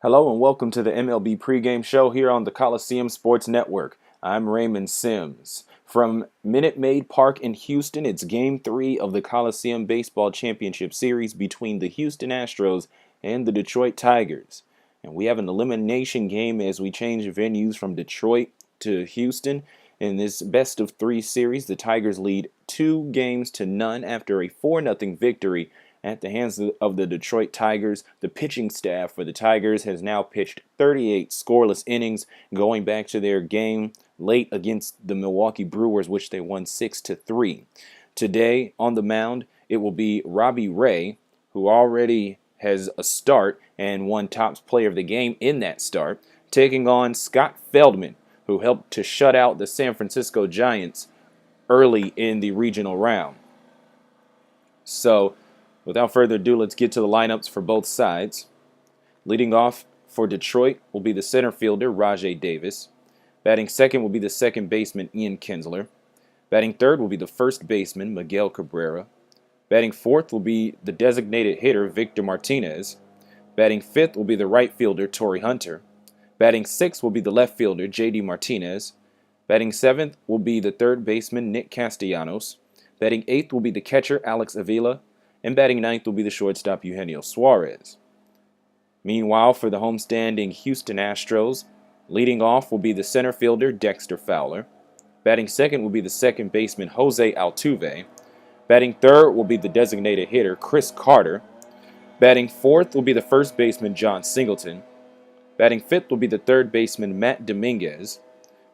Hello and welcome to the MLB pregame show here on the Coliseum Sports Network. I'm Raymond Sims. From Minute Maid Park in Houston, it's Game 3 of the Coliseum Baseball Championship Series between the Houston Astros and the Detroit Tigers. And we have an elimination game as we change venues from Detroit to Houston. In this best-of-3 series, the Tigers lead 2-0 after a 4-0 victory at the hands of the Detroit Tigers. The pitching staff for the Tigers has now pitched 38 scoreless innings, going back to their game late against the Milwaukee Brewers, which they won 6-3. Today on the mound, it will be Robbie Ray, who already has a start and won Topps Player of the Game in that start, taking on Scott Feldman, who helped to shut out the San Francisco Giants early in the regional round. So, without further ado, let's get to the lineups for both sides. Leading off for Detroit will be the center fielder, RAJAI Davis. Batting second will be the second baseman, Ian Kinsler. Batting third will be the first baseman, Miguel CARRERA. Batting fourth will be the designated hitter, Victor Martinez. Batting fifth will be the right fielder, Torrey Hunter. Batting sixth will be the left fielder, J.D. Martinez. Batting seventh will be the third baseman, Nick Castellanos. Batting eighth will be the catcher, Alex Avila. And batting ninth will be the shortstop, Eugenio Suarez. Meanwhile, for the homestanding Houston Astros, leading off will be the center fielder, Dexter Fowler. Batting second will be the second baseman, Jose Altuve. Batting third will be the designated hitter, Chris Carter. Batting fourth will be the first baseman, John Singleton. Batting fifth will be the third baseman, Matt Dominguez.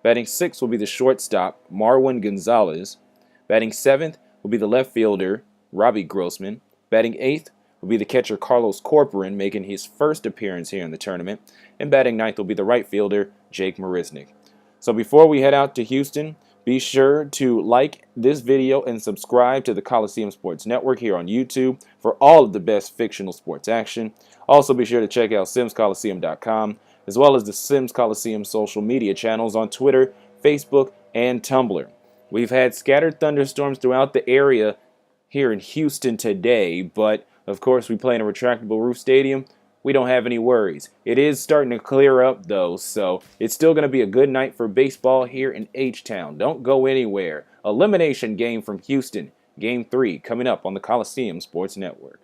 Batting sixth will be the shortstop, Marwin Gonzalez. Batting seventh will be the left fielder, Robbie Grossman. Batting eighth will be the catcher, Carlos Corporan, making his first appearance here in the tournament. And batting ninth will be the right fielder, Jake Marisnick. So before we head out to Houston, be sure to like this video and subscribe to the Coliseum Sports Network here on YouTube for all of the best fictional sports action. Also be sure to check out simscoliseum.com as well as the Sims Coliseum social media channels on Twitter, Facebook, and Tumblr. We've had scattered thunderstorms throughout the area here in Houston today, but of course we play in a retractable roof stadium. We don't have any worries. It is starting to clear up though, so it's still going to be a good night for baseball here in H-Town. Don't go anywhere. Elimination game from Houston, Game 3, coming up on the Coliseum Sports Network.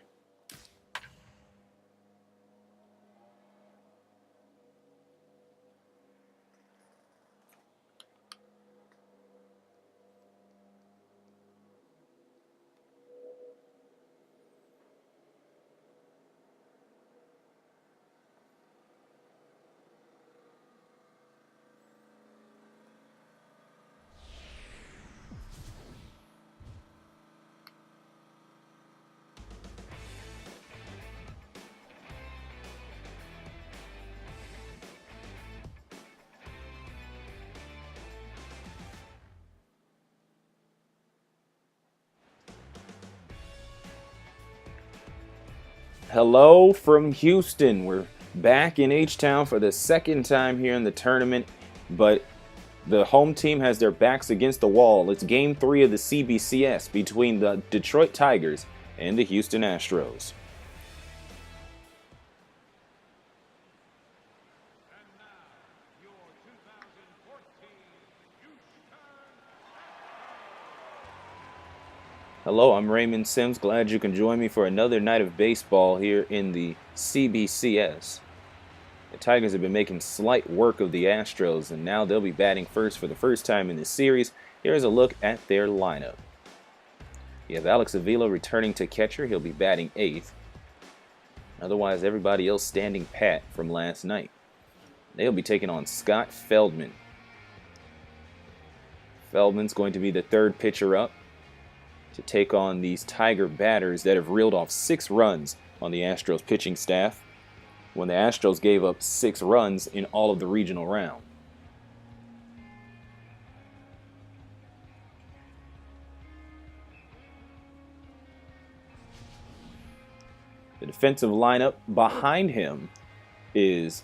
Hello from Houston. We're back in H-Town for the second time here in the tournament, but the home team has their backs against the wall. It's Game 3 of the CBCS between the Detroit Tigers and the Houston Astros. Hello, I'm Raymond Sims. Glad you can join me for another night of baseball here in the CBCS. The Tigers have been making slight work of the Astros, and now they'll be batting first for the first time in this series. Here's a look at their lineup. You have Alex Avila returning to catcher. He'll be batting eighth. Otherwise, everybody else standing pat from last night. They'll be taking on Scott Feldman. Feldman's going to be the third pitcher up to take on these Tiger batters that have reeled off 6 runs on the Astros pitching staff when the Astros gave up 6 runs in all of the regional round. The defensive lineup behind him is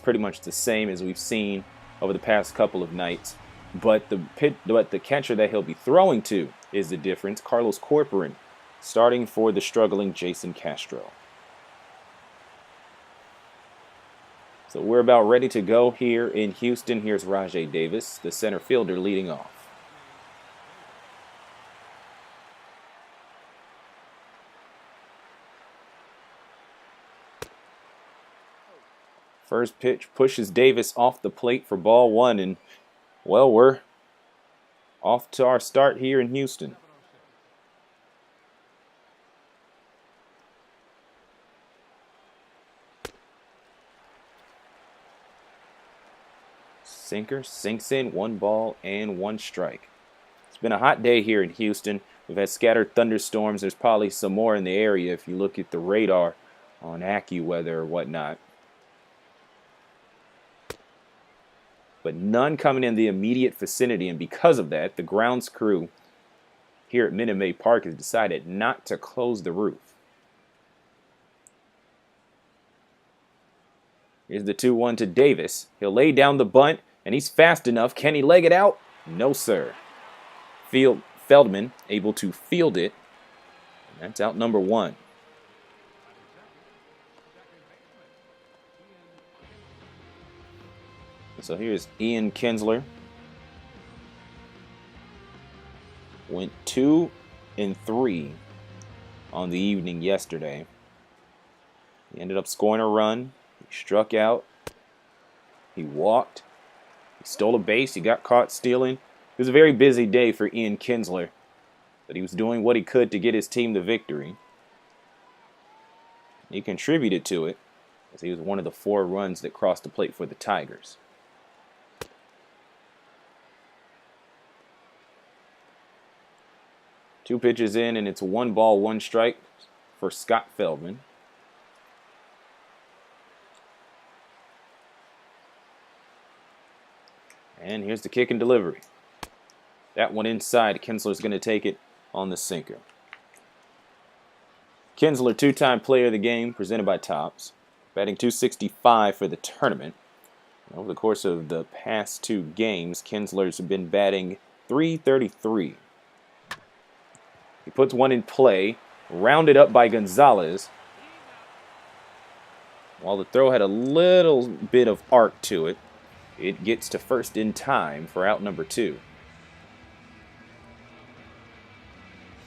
pretty much the same as we've seen over the past couple of nights. But the catcher that he'll be throwing to is the difference. Carlos Corporan, starting for the struggling Jason Castro. So we're about ready to go here in Houston. Here's RAJAI Davis, the center fielder, leading off. First pitch pushes Davis off the plate for ball one, and, well, we're off to our start here in Houston. Sinker sinks in, 1 ball and 1 strike. It's been a hot day here in Houston. We've had scattered thunderstorms. There's probably some more in the area if you look at the radar on AccuWeather or whatnot. But none coming in the immediate vicinity, and because of that, the grounds crew here at Minute Maid Park has decided not to close the roof. Here's the 2-1 to Davis. He'll lay down the bunt, and he's fast enough. Can he leg it out? No, sir. Feldman able to field it. And that's out number 1. So here's Ian Kinsler. Went 2 and 3 on the evening yesterday. He ended up scoring a run. He struck out. He walked. He stole a base. He got caught stealing. It was a very busy day for Ian Kinsler, but he was doing what he could to get his team the victory. He contributed to it as he was one of the 4 runs that crossed the plate for the Tigers. Two pitches in, and it's 1 ball, 1 strike for Scott Feldman. And here's the kick and delivery. That one inside. Kinsler's going to take it on the sinker. Kinsler, 2-time player of the game, presented by Topps. Batting .265 for the tournament. Over the course of the past 2 games, Kinsler's been batting .333. He puts one in play, rounded up by Gonzalez. While the throw had a little bit of arc to it, it gets to first in time for out number 2.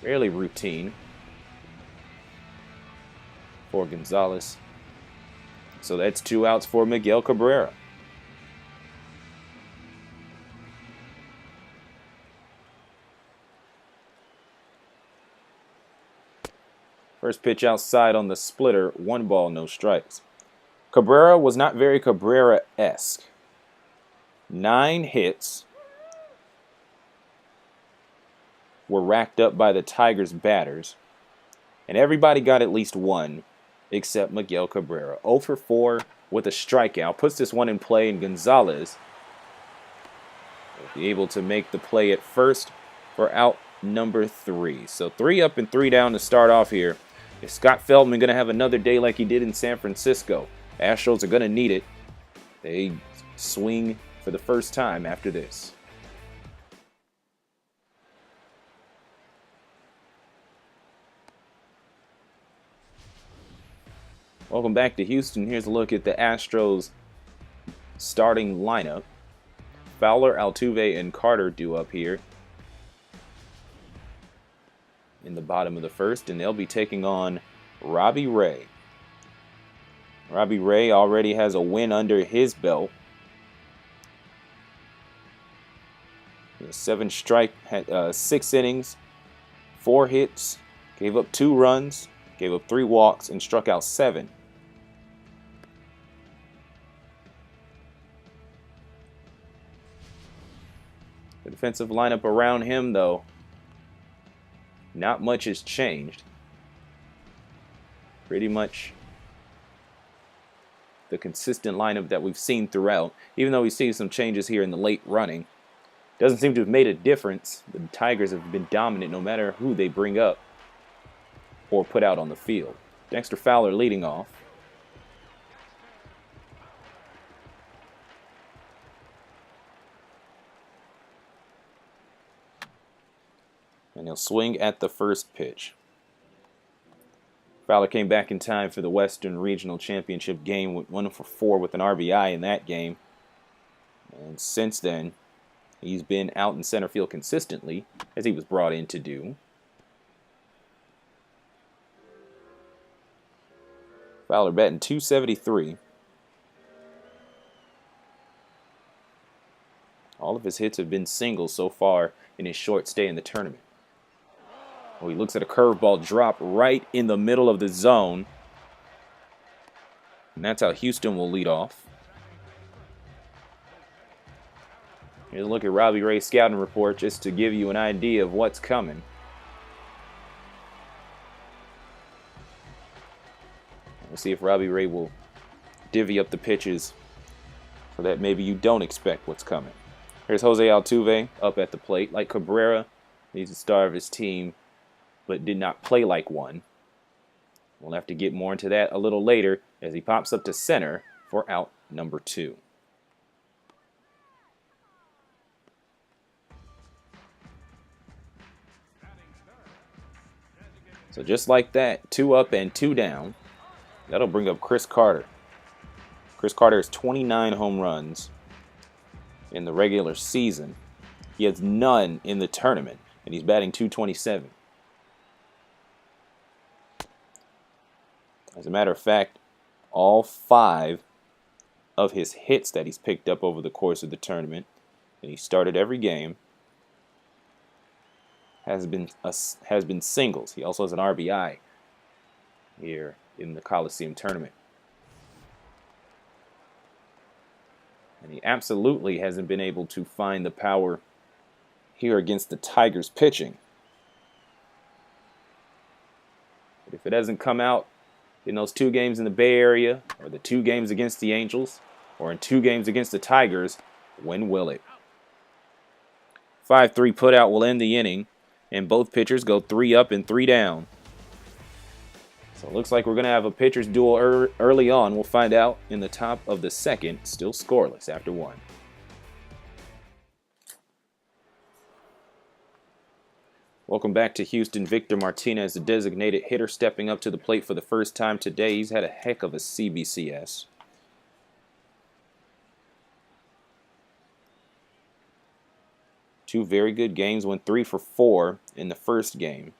Fairly routine for Gonzalez. So that's 2 outs for Miguel CARRERA. First pitch outside on the splitter, 1 ball, no strikes. CARRERA was not very CARRERA-esque. 9 hits were racked up by the Tigers' batters, and everybody got at least 1 except Miguel CARRERA. 0 for 4 with a strikeout. Puts this one in play, and Gonzalez will be able to make the play at first for out number 3. So 3 up and 3 down to start off here. Is Scott Feldman going to have another day like he did in San Francisco? Astros are going to need it. They swing for the first time after this. Welcome back to Houston. Here's a look at the Astros starting lineup. Fowler, Altuve, and Carter due up here in the bottom of the first, and they'll be taking on Robbie Ray. Robbie Ray already has a win under his belt. 6 innings, 4 hits, gave up 2 runs, gave up 3 walks, and struck out 7. The defensive lineup around him, though, not much has changed. Pretty much the consistent lineup that we've seen throughout, even though we see some changes here in the late running. Doesn't seem to have made a difference. The Tigers have been dominant no matter who they bring up or put out on the field. Dexter Fowler leading off. And he'll swing at the first pitch. Fowler came back in time for the Western Regional Championship game, with 1 for 4 with an RBI in that game. And since then, he's been out in center field consistently, as he was brought in to do. Fowler batting .273. All of his hits have been singles so far in his short stay in the tournament. Oh, he looks at a curveball drop right in the middle of the zone. And that's how Houston will lead off. Here's a look at Robbie Ray's scouting report just to give you an idea of what's coming. We'll see if Robbie Ray will divvy up the pitches so that maybe you don't expect what's coming. Here's Jose Altuve up at the plate. Like CARRERA, he's the star of his team, but did not play like one. We'll have to get more into that a little later as he pops up to center for out number 2. So just like that, 2 up and 2 down. That'll bring up Chris Carter. Chris Carter has 29 home runs in the regular season. He has none in the tournament, and he's batting .227. As a matter of fact, all 5 of his hits that he's picked up over the course of the tournament, and he started every game, has been singles. He also has an RBI here in the Coliseum tournament. And he absolutely hasn't been able to find the power here against the Tigers pitching. But if it doesn't come out in those 2 games in the Bay Area, or the 2 games against the Angels, or in 2 games against the Tigers, when will it? 5-3 putout will end the inning, and both pitchers go 3 up and 3 down. So it looks like we're going to have a pitcher's duel early on. We'll find out in the top of the second, still scoreless after 1. Welcome back to Houston. Victor Martinez, the designated hitter, stepping up to the plate for the first time today. He's had a heck of a CBCS. Two very good games. Went 3 for 4 in the first game.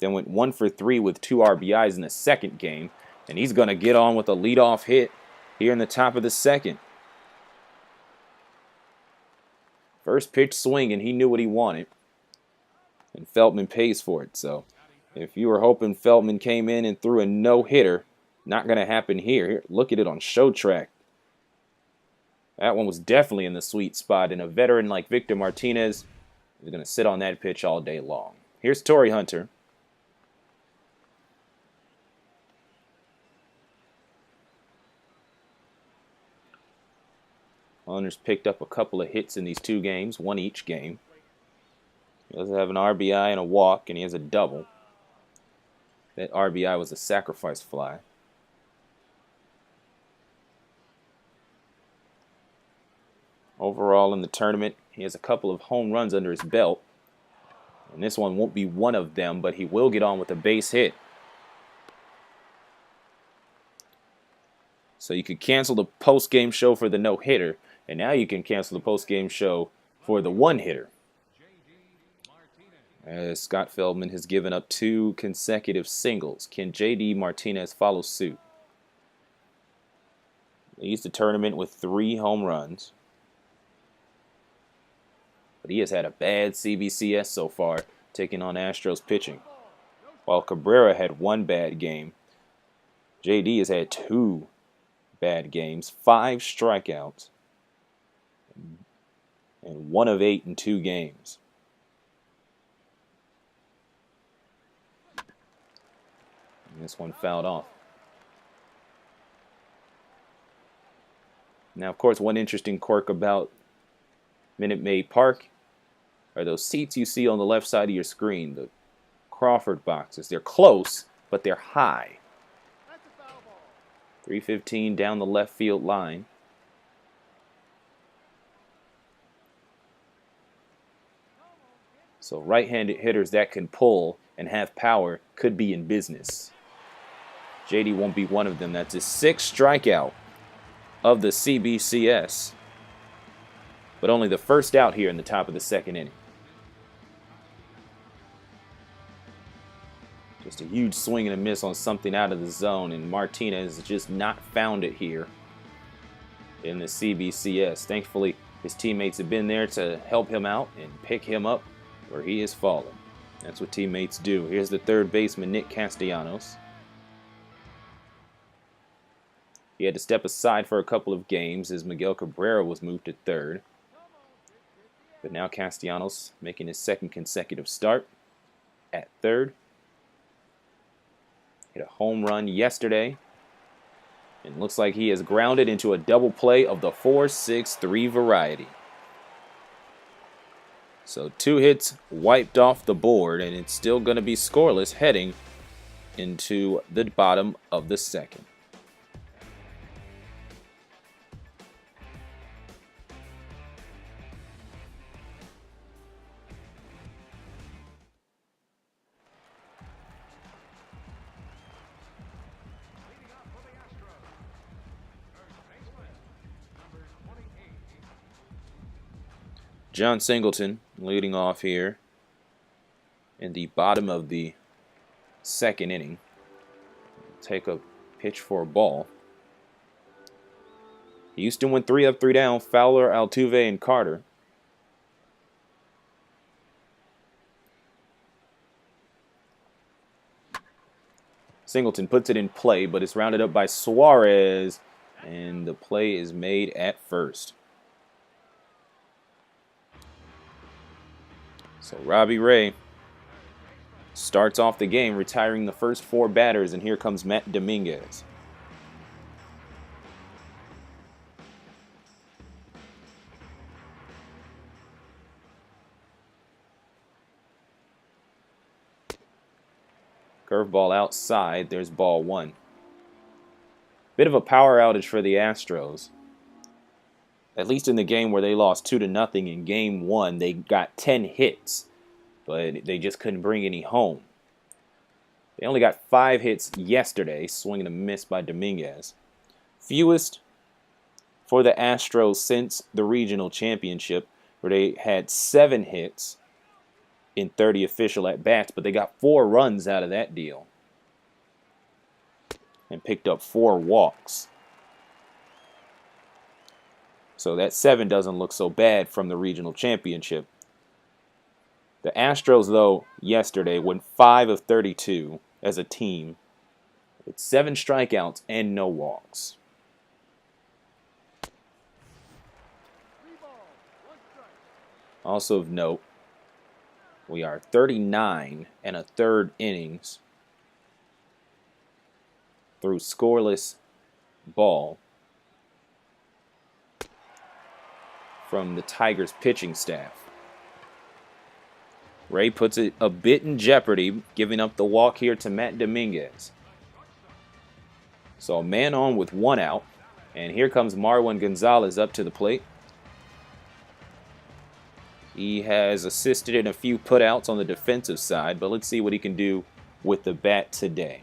Then went 1 for 3 with 2 RBIs in the second game. And he's going to get on with a leadoff hit here in the top of the second. First pitch swing, and he knew what he wanted. And Feldman pays for it. So if you were hoping Feldman came in and threw a no-hitter, not going to happen here. Here, look at it on show track. That one was definitely in the sweet spot. And a veteran like Victor Martinez is going to sit on that pitch all day long. Here's Torrey Hunter. Hunter's picked up a couple of hits in these 2 games, 1 each game. He does have an RBI and a walk, and he has a double. That RBI was a sacrifice fly. Overall in the tournament, he has a couple of home runs under his belt. And this one won't be one of them, but he will get on with a base hit. So you could cancel the post-game show for the no-hitter, and now you can cancel the post-game show for the one-hitter. As Scott Feldman has given up 2 consecutive singles. Can J.D. Martinez follow suit? Leads the tournament with 3 home runs. But he has had a bad CBCS so far, taking on Astros pitching. While CARRERA had 1 bad game, J.D. has had 2 bad games, 5 strikeouts, and 1 of 8 in 2 games. And this one fouled off. Now, of course, one interesting quirk about Minute Maid Park are those seats you see on the left side of your screen, the Crawford boxes. They're close, but they're high. 315 down the left field line. So right-handed hitters that can pull and have power could be in business. JD won't be one of them. That's his 6th strikeout of the CBCS. But only the first out here in the top of the 2nd inning. Just a huge swing and a miss on something out of the zone, and Martinez has just not found it here in the CBCS. Thankfully, his teammates have been there to help him out and pick him up where he has fallen. That's what teammates do. Here's the third baseman, Nick Castellanos. He had to step aside for a couple of games as Miguel CARRERA was moved to third. But now Castellanos making his 2nd consecutive start at third. Hit a home run yesterday. And looks like he has grounded into a double play of the 4-6-3 variety. So 2 hits wiped off the board, and it's still going to be scoreless heading into the bottom of the 2nd. John Singleton leading off here in the bottom of the 2nd inning. Take a pitch for a ball. Houston went 3 up, 3 down. Fowler, Altuve, and Carter. Singleton puts it in play, but it's rounded up by Suarez, and the play is made at first. So Robbie Ray starts off the game, retiring the first 4 batters, and here comes Matt Dominguez. Curveball outside, there's ball 1. Bit of a power outage for the Astros. At least in the game where they lost 2-0 in game 1, they got 10 hits, but they just couldn't bring any home. They only got 5 hits yesterday, swing and a miss by Dominguez. Fewest for the Astros since the regional championship, where they had 7 hits in 30 official at-bats, but they got 4 runs out of that deal and picked up 4 walks. So that 7 doesn't look so bad from the regional championship. The Astros, though, yesterday went 5 of 32 as a team with 7 strikeouts and no walks. Also of note, we are 39 1/3 innings through scoreless ball from the Tigers pitching staff. Ray puts it a bit in jeopardy, giving up the walk here to Matt Dominguez. So a man on with 1 out, and here comes Marwin Gonzalez up to the plate. He has assisted in a few putouts on the defensive side, but let's see what he can do with the bat today.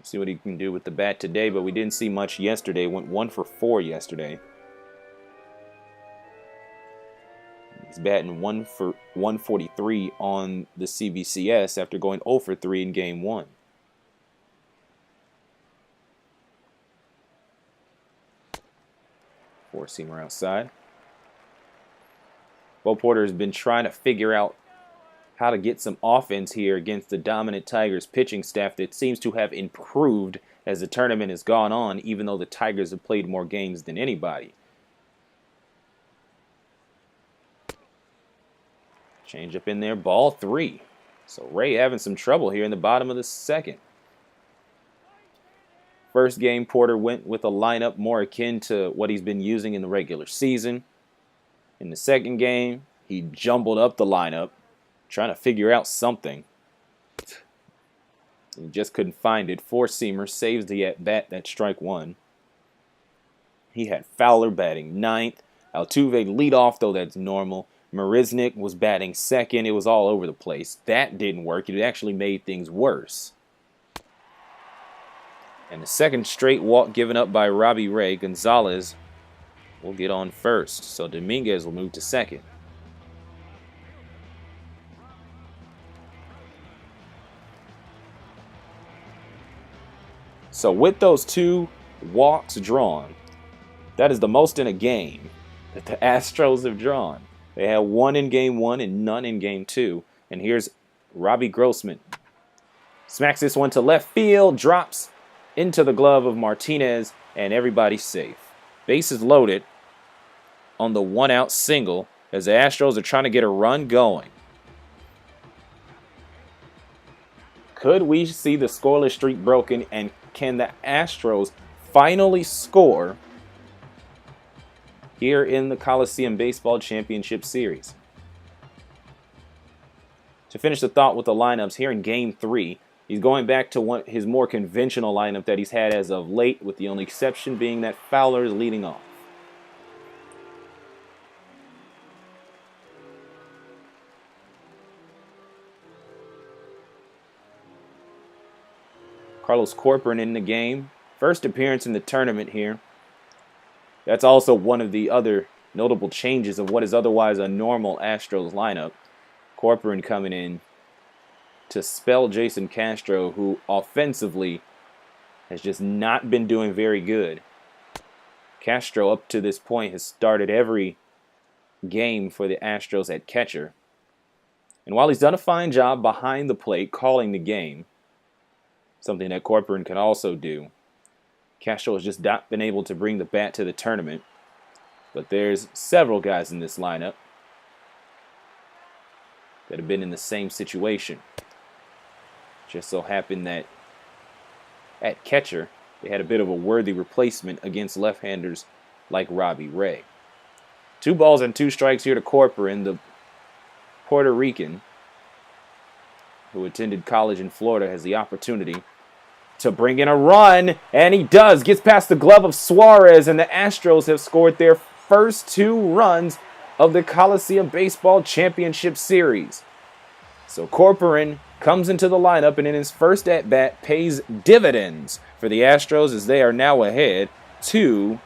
See what he can do with the bat today, but we didn't see much yesterday. Went 1 for 4 yesterday. He's batting 1 for 143 on the CBCS after going 0 for 3 in game 1. Four-seamer outside. Bo Porter has been trying to figure out how to get some offense here against the dominant Tigers pitching staff that seems to have improved as the tournament has gone on, even though the Tigers have played more games than anybody. Change up in there, ball 3. So Ray having some trouble here in the bottom of the 2nd. First game, Porter went with a lineup more akin to what he's been using in the regular season. In the 2nd game, he jumbled up the lineup, trying to figure out something. He just couldn't find it. Four-seamer saves the at-bat. That's strike 1. He had Fowler batting 9th, Altuve lead off, though that's normal. Marisnick was batting second. It was all over the place. That didn't work. It actually made things worse. And the second straight walk given up by Robbie Ray. Gonzalez will get on first. So Dominguez will move to second. So with those 2 walks drawn, that is the most in a game that the Astros have drawn. They had 1 in Game 1 and none in Game 2. And here's Robbie Grossman. Smacks this one to left field, drops into the glove of Martinez, and everybody's safe. Bases loaded on the 1-out single as the Astros are trying to get a run going. Could we see the scoreless streak broken, and can the Astros finally score here in the Coliseum Baseball Championship Series? To finish the thought with the lineups here in Game 3, he's going back to his more conventional lineup that he's had as of late, with the only exception being that Fowler is leading off. Carlos Corporan in the game. First appearance in the tournament here. That's also one of the other notable changes of what is otherwise a normal Astros lineup. Corporan coming in to spell Jason Castro, who offensively has just not been doing very good. Castro, up to this point, has started every game for the Astros at catcher. And while he's done a fine job behind the plate calling the game, something that Corporan can also do, Castro has just not been able to bring the bat to the tournament. But there's several guys in this lineup that have been in the same situation. Just so happened that at catcher, they had a bit of a worthy replacement against left-handers like Robbie Ray. 2 balls and 2 strikes here to Corporan, the Puerto Rican who attended college in Florida, has the opportunity to bring in a run, and he does. Gets past the glove of Suarez, and the Astros have scored their first 2 runs of the Coliseum Baseball Championship Series. So Corporan comes into the lineup, and in his first at-bat pays dividends for the Astros as they are now ahead 2-0.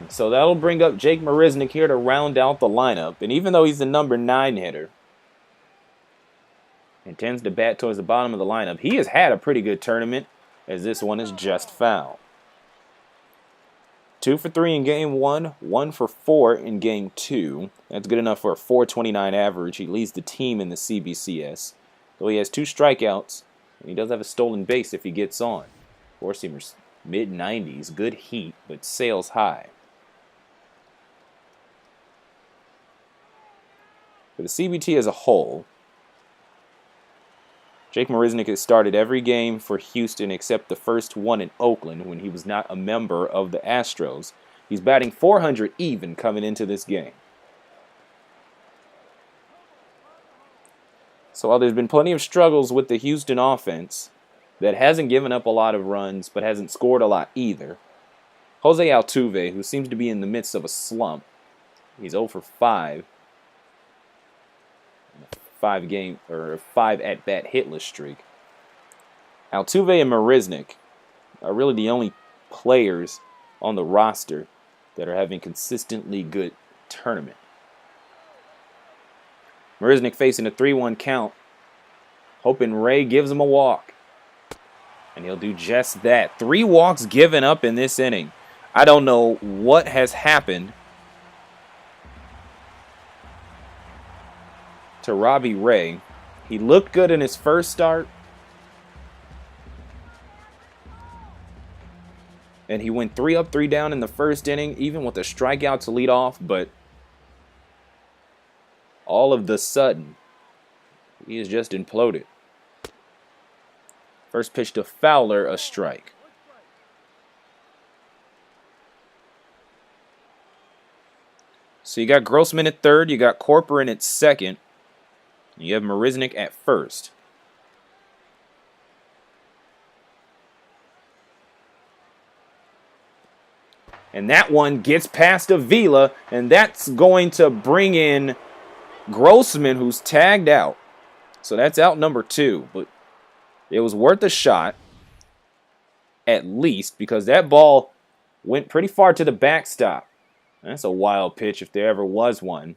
So that'll bring up Jake Marisnick here to round out the lineup. And even though he's the number 9 hitter and tends to bat towards the bottom of the lineup, he has had a pretty good tournament, as this one is just foul. 2 for 3 in Game 1, 1 for 4 in Game 2. That's good enough for a .429 average. He leads the team in the CBCS. Though he has 2 strikeouts, and he does have a stolen base if he gets on. Four-seamers, mid-90s, good heat, but sails high. For the CBT as a whole, Jake Marisnick has started every game for Houston except the first one in Oakland when he was not a member of the Astros. He's batting .400 even coming into this game. So while there's been plenty of struggles with the Houston offense that hasn't given up a lot of runs but hasn't scored a lot either, Jose Altuve, who seems to be in the midst of a slump, he's 0 for 5. 5 at-bat hitless streak. Altuve and Marisnick are really the only players on the roster that are having consistently good tournament. Marisnick facing a 3-1 count, hoping Ray gives him a walk. And he'll do just that. 3 walks given up in this inning. I don't know what has happened to Robbie Ray. He looked good in his first start, and he went 3 up, 3 down in the first inning, even with a strikeout to lead off, but all of the sudden, he is just imploded. First pitch to Fowler, a strike. So you got Grossman at third, you got Corporan at second, and you have MARISNICK at first. And that one gets past Avila, and that's going to bring in Grossman, who's tagged out. So that's out number 2, but it was worth a shot, at least, because that ball went pretty far to the backstop. That's a wild pitch if there ever was one.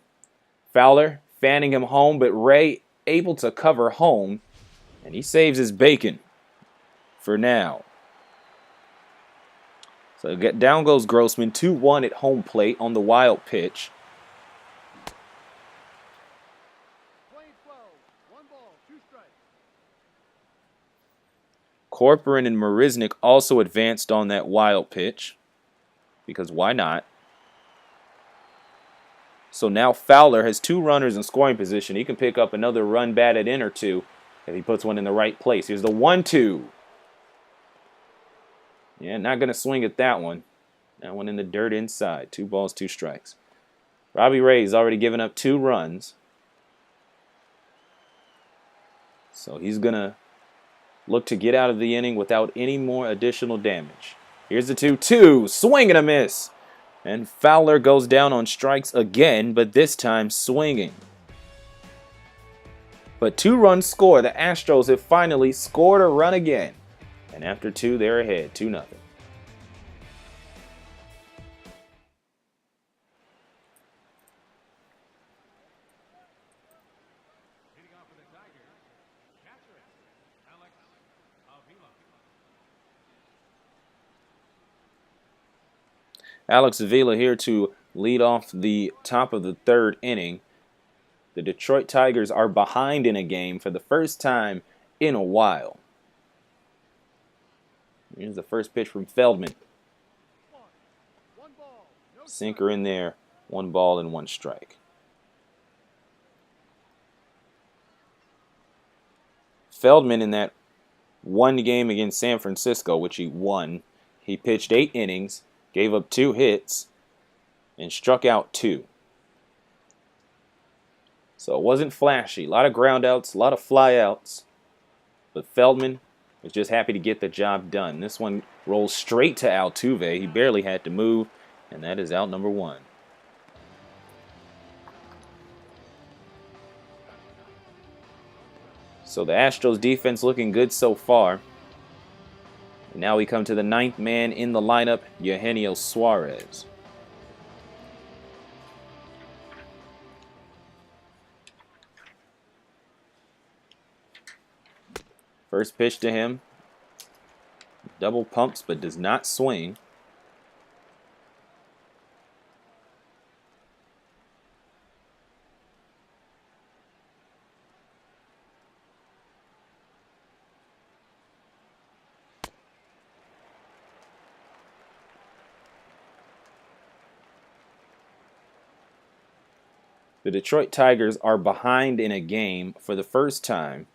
Fowler fanning him home, but Ray able to cover home, and he saves his bacon for now. So down goes Grossman, 2-1 at home plate on the wild pitch. Corporan and MARISNICK also advanced on that wild pitch, because why not? So now Fowler has 2 runners in scoring position. He can pick up another run batted in or 2 if he puts one in the right place. Here's the 1-2. Yeah, not going to swing at that one. That one in the dirt inside. 2 balls, 2 strikes. Robbie Ray's already given up 2 runs. So he's going to look to get out of the inning without any more additional damage. Here's the 2-2. Swing and a miss. And Fowler goes down on strikes again, but this time swinging. But 2 runs score. The Astros have finally scored a run again. And after 2, they're ahead, 2-0. Alex Avila here to lead off the top of the 3rd inning. The Detroit Tigers are behind in a game for the first time in a while. Here's the first pitch from Feldman. Sinker in there, 1 ball and 1 strike. Feldman in that one game against San Francisco, which he won, he pitched 8 innings, gave up 2 hits, and struck out 2. So it wasn't flashy. A lot of ground outs, a lot of fly outs. But Feldman was just happy to get the job done. This one rolls straight to Altuve. He barely had to move, and that is out number 1. So the Astros defense looking good so far. And now we come to the 9th man in the lineup, Eugenio Suarez. First pitch to him. Double pumps but does not swing. The Detroit Tigers are behind in a game for the first time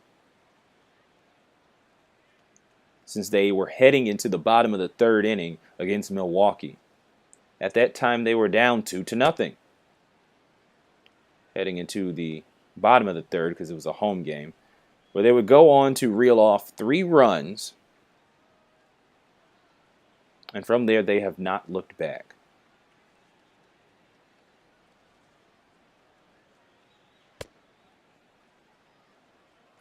since they were heading into the bottom of the 3rd inning against Milwaukee. At that time, they were down 2-0. Heading into the bottom of the 3rd because it was a home game, where they would go on to reel off 3 runs, and from there they have not looked back.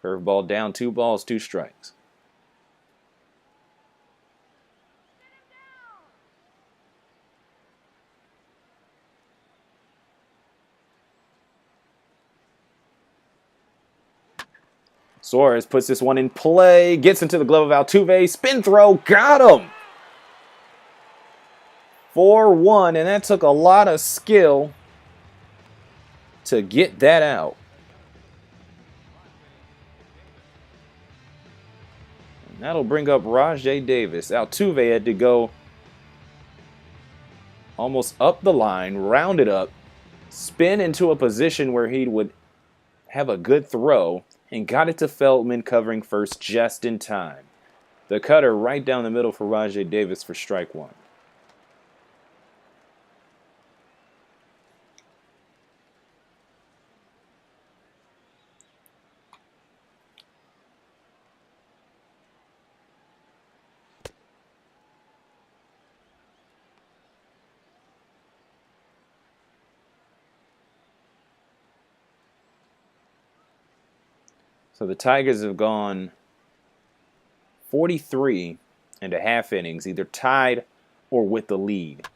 Curveball down, 2 balls, 2 strikes. Suarez puts this one in play, gets into the glove of Altuve, spin throw, got him! 4-1, and that took a lot of skill to get that out. And that'll bring up RAJAI Davis. Altuve had to go almost up the line, round it up, spin into a position where he would have a good throw, and got it to Feldman covering first just in time. The cutter right down the middle for RAJAI Davis for strike 1. So the Tigers have gone 43 and a half innings, either tied or with the lead,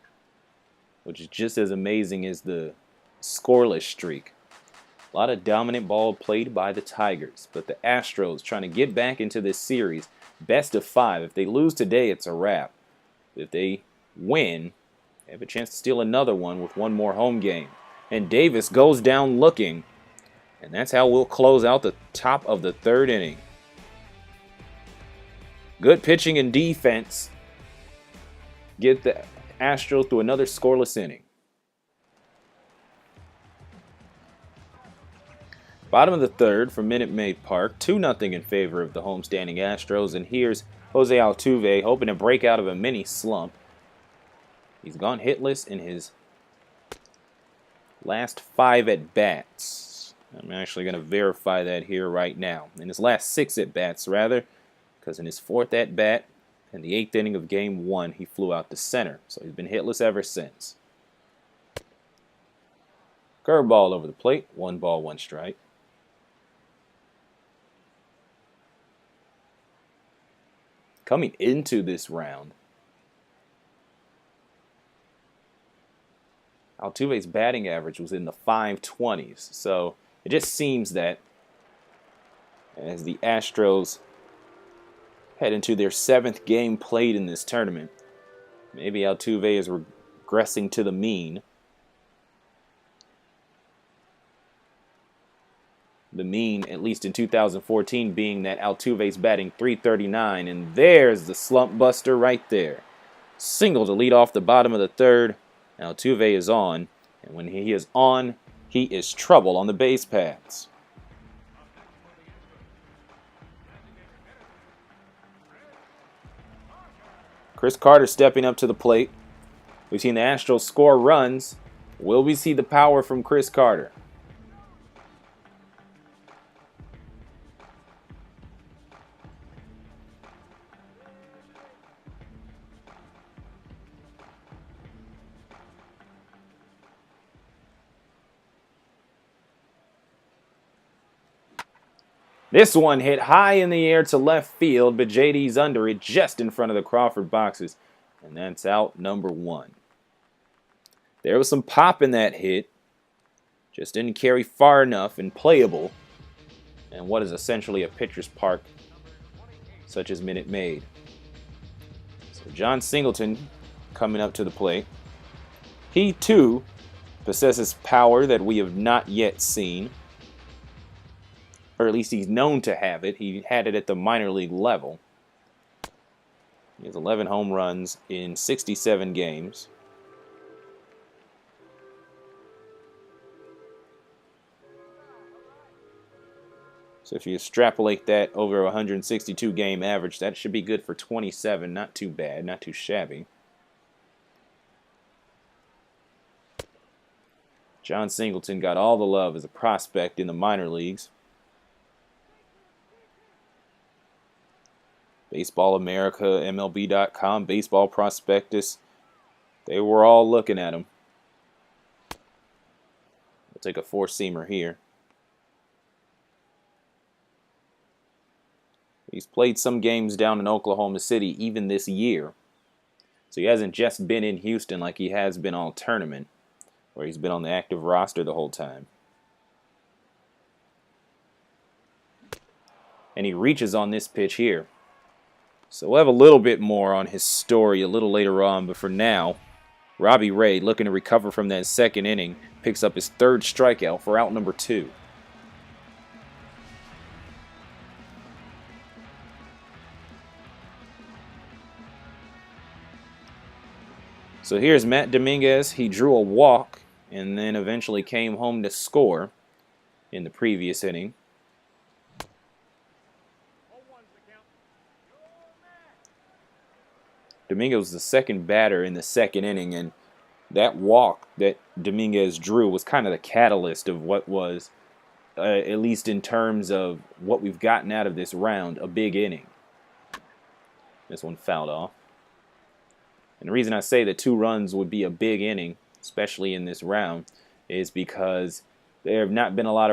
which is just as amazing as the scoreless streak. A lot of dominant ball played by the Tigers, but the Astros trying to get back into this series, best of 5. If they lose today, it's a wrap. If they win, they have a chance to steal another one with one more home game. And Davis goes down looking, and that's how we'll close out the top of the 3rd inning. Good pitching and defense get the Astros through another scoreless inning. Bottom of the 3rd for Minute Maid Park, 2-0 in favor of the homestanding Astros, and here's Jose Altuve hoping to break out of a mini slump. He's gone hitless in his last 5 at-bats. I'm actually going to verify that here right now. In his last 6 at-bats, rather, because in his 4th at-bat in the 8th inning of Game 1, he flew out to center. So he's been hitless ever since. Curveball over the plate, 1 ball, 1 strike. Coming into this round, Altuve's batting average was in the 520s. So it just seems that as the Astros head into their 7th game played in this tournament, maybe Altuve is regressing to the mean. The mean, at least in 2014, being that Altuve's batting .339, and there's the slump buster right there. Single to lead off the bottom of the 3rd. Altuve is on, and when he is on, he is trouble on the base paths. Chris Carter stepping up to the plate. We've seen the Astros score runs. Will we see the power from Chris Carter? This one hit high in the air to left field, but JD's under it just in front of the Crawford boxes. And that's out number 1. There was some pop in that hit. Just didn't carry far enough and playable. And what is essentially a pitcher's park, such as Minute Maid. So John Singleton coming up to the plate. He, too, possesses power that we have not yet seen. Or at least he's known to have it. He had it at the minor league level. He has 11 home runs in 67 games. So if you extrapolate that over a 162 game average, that should be good for 27. Not too bad, not too shabby. John Singleton got all the love as a prospect in the minor leagues. Baseball America, MLB.com, Baseball Prospectus, they were all looking at him. We'll take a 4-seamer here. He's played some games down in Oklahoma City even this year. So he hasn't just been in Houston like he has been all tournament, where he's been on the active roster the whole time. And he reaches on this pitch here. So we'll have a little bit more on his story a little later on, but for now, Robbie Ray, looking to recover from that 2nd inning, picks up his 3rd strikeout for out number 2. So here's Matt Dominguez. He drew a walk and then eventually came home to score in the previous inning. Dominguez was the 2nd batter in the 2nd inning, and that walk that Dominguez drew was kind of the catalyst of what was, at least in terms of what we've gotten out of this round, a big inning. This one fouled off. And the reason I say that 2 runs would be a big inning, especially in this round, is because there have not been a lot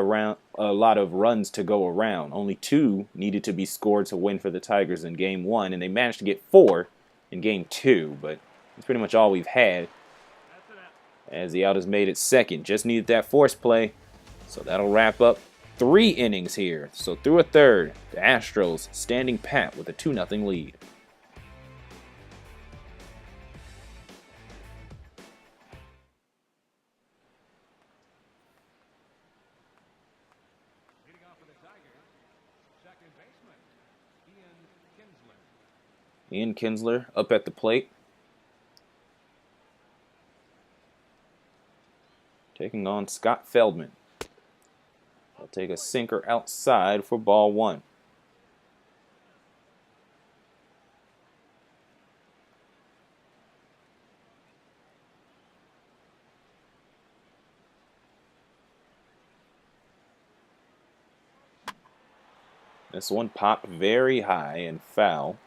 of runs to go around. Only 2 needed to be scored to win for the Tigers in Game 1, and they managed to get 4 in Game 2, but that's pretty much all we've had. As the out is made at second, just needed that force play, so that'll wrap up 3 innings here. So through a third, the Astros standing pat with a 2-0 lead. Ian Kinsler up at the plate, taking on Scott Feldman. They'll take a sinker outside for ball 1. This one popped very high and foul.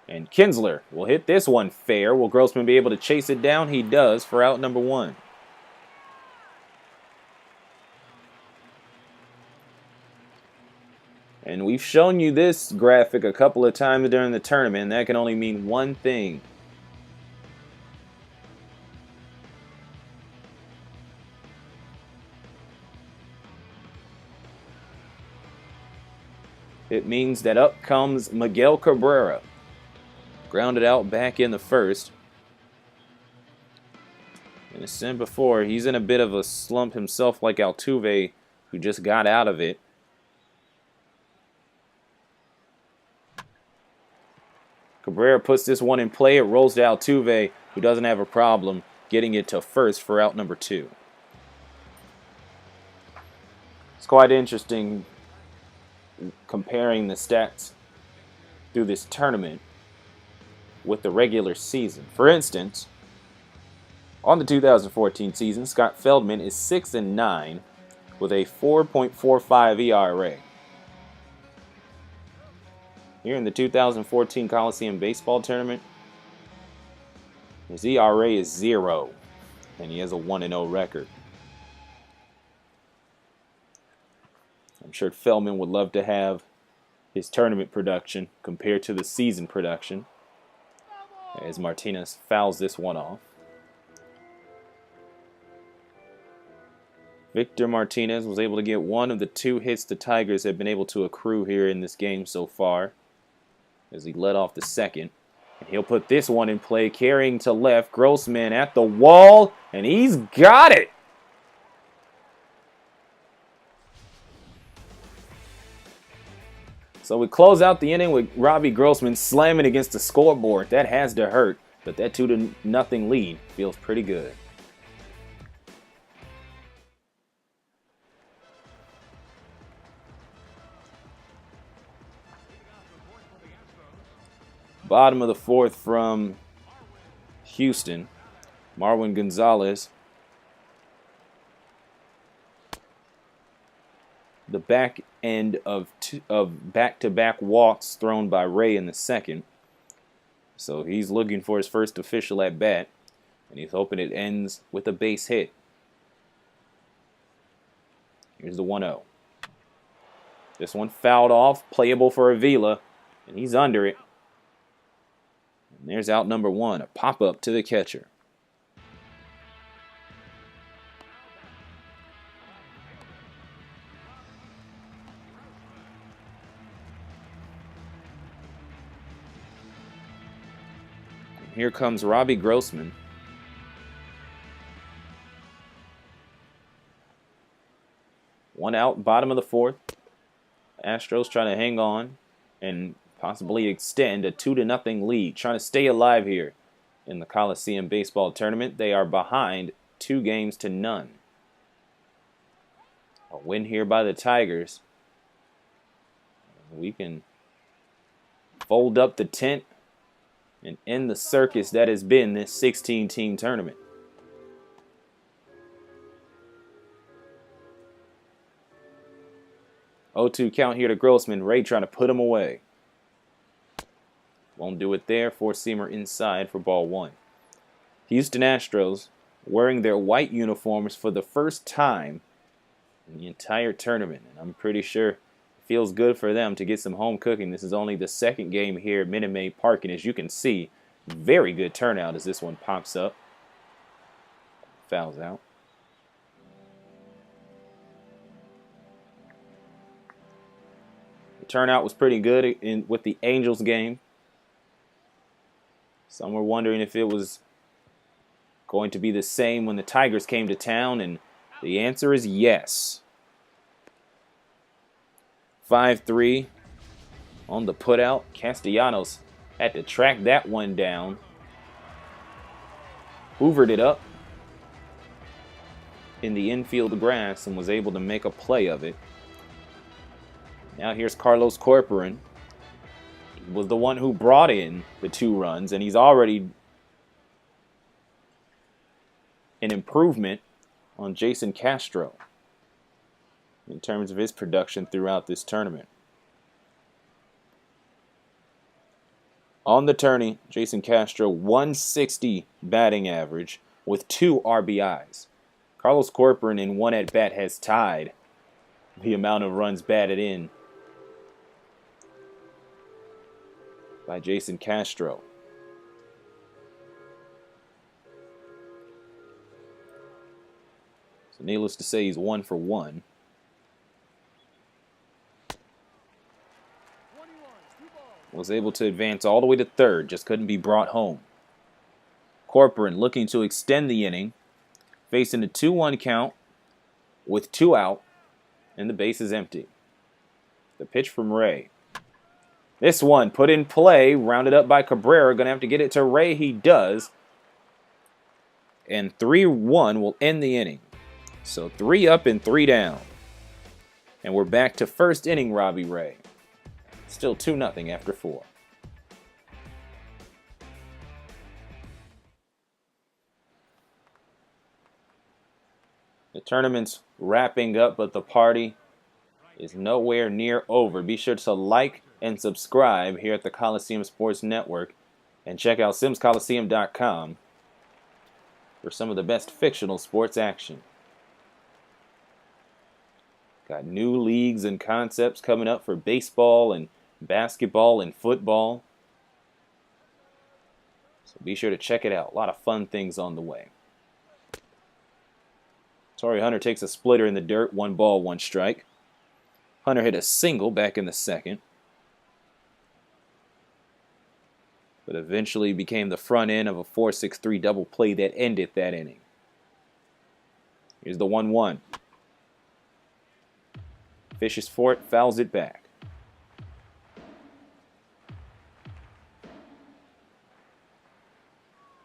And Kinsler will hit this one fair. Will Grossman be able to chase it down? He does for out number 1. And we've shown you this graphic a couple of times during the tournament, and that can only mean one thing. It means that up comes Miguel CARRERA. Grounded out back in the first. And as said before, he's in a bit of a slump himself like Altuve, who just got out of it. Cabrera puts this one in play. It rolls to Altuve, who doesn't have a problem getting it to first for out number 2. It's quite interesting comparing the stats through this tournament with the regular season. For instance, on the 2014 season, Scott Feldman is 6-9 with a 4.45 ERA. Here in the 2014 Coliseum Baseball Tournament, his ERA is 0, and he has a 1-0 record. I'm sure Feldman would love to have his tournament production compared to the season production, as Martinez fouls this one off. Victor Martinez was able to get one of the 2 hits the Tigers have been able to accrue here in this game so far, as he led off the second. And he'll put this one in play, carrying to left. Grossman at the wall, and he's got it! So we close out the inning with Robbie Grossman slamming against the scoreboard. That has to hurt, but that 2-0 lead feels pretty good. Bottom of the 4th from Houston, Marwin Gonzalez. The back end of back-to-back walks thrown by Ray in the second. So he's looking for his first official at bat, and he's hoping it ends with a base hit. Here's the 1-0. This one fouled off, playable for Avila, and he's under it. And there's out number 1, a pop-up to the catcher. Here comes Robbie Grossman. One out, bottom of the 4th. Astros trying to hang on and possibly extend a 2-0 lead. Trying to stay alive here in the Coliseum Baseball Tournament. They are behind 2-0. A win here by the Tigers. We can fold up the tent and end the circus that has been this 16-team tournament. 0-2 count here to Grossman. Ray trying to put him away. Won't do it there. Four-seamer inside for ball one. Houston Astros wearing their white uniforms for the first time in the entire tournament. And I'm pretty sure it feels good for them to get some home cooking. This is only the second game here at Minute Maid Park. And as you can see, very good turnout as this one pops up. Fouls out. The turnout was pretty good with the Angels game. Some were wondering if it was going to be the same when the Tigers came to town, and the answer is yes. 5-3 on the putout. Castellanos had to track that one down. Hoovered it up in the infield grass and was able to make a play of it. Now here's Carlos Corporan. He was the one who brought in the 2 runs, and he's already an improvement on Jason Castro in terms of his production throughout this tournament. On the tourney, Jason Castro, 160 batting average with 2 RBIs. Carlos Corporan in one at-bat has tied the amount of runs batted in by Jason Castro. So needless to say, he's 1 for 1. Was able to advance all the way to third, just couldn't be brought home. Corporan looking to extend the inning, facing a 2-1 count with 2 out, and the base is empty. The pitch from Ray. This one put in play, rounded up by CARRERA. Going to have to get it to Ray. He does. And 3-1 will end the inning. So 3 up and 3 down. And we're back to first inning, Robbie Ray. Still 2-0 after 4. The tournament's wrapping up, but the party is nowhere near over. Be sure to like and subscribe here at the Coliseum Sports Network, and check out simscoliseum.com for some of the best fictional sports action. Got new leagues and concepts coming up for baseball and basketball and football. So be sure to check it out. A lot of fun things on the way. Torrey Hunter takes a splitter in the dirt. 1 ball, 1 strike. Hunter hit a single back in the second, but eventually became the front end of a 4-6-3 double play that ended that inning. Here's the 1-1. Fishes for it, fouls it back.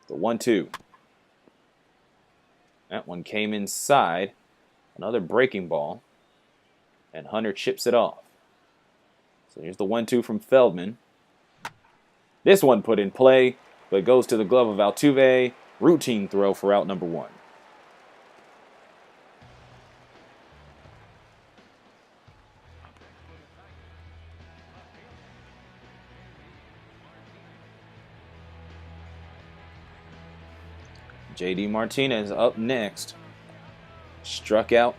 The 1-2. That one came inside. Another breaking ball. And Hunter chips it off. So here's the 1-2 from Feldman. This one put in play, but goes to the glove of Altuve. Routine throw for out number 1. J.D. Martinez up next. Struck out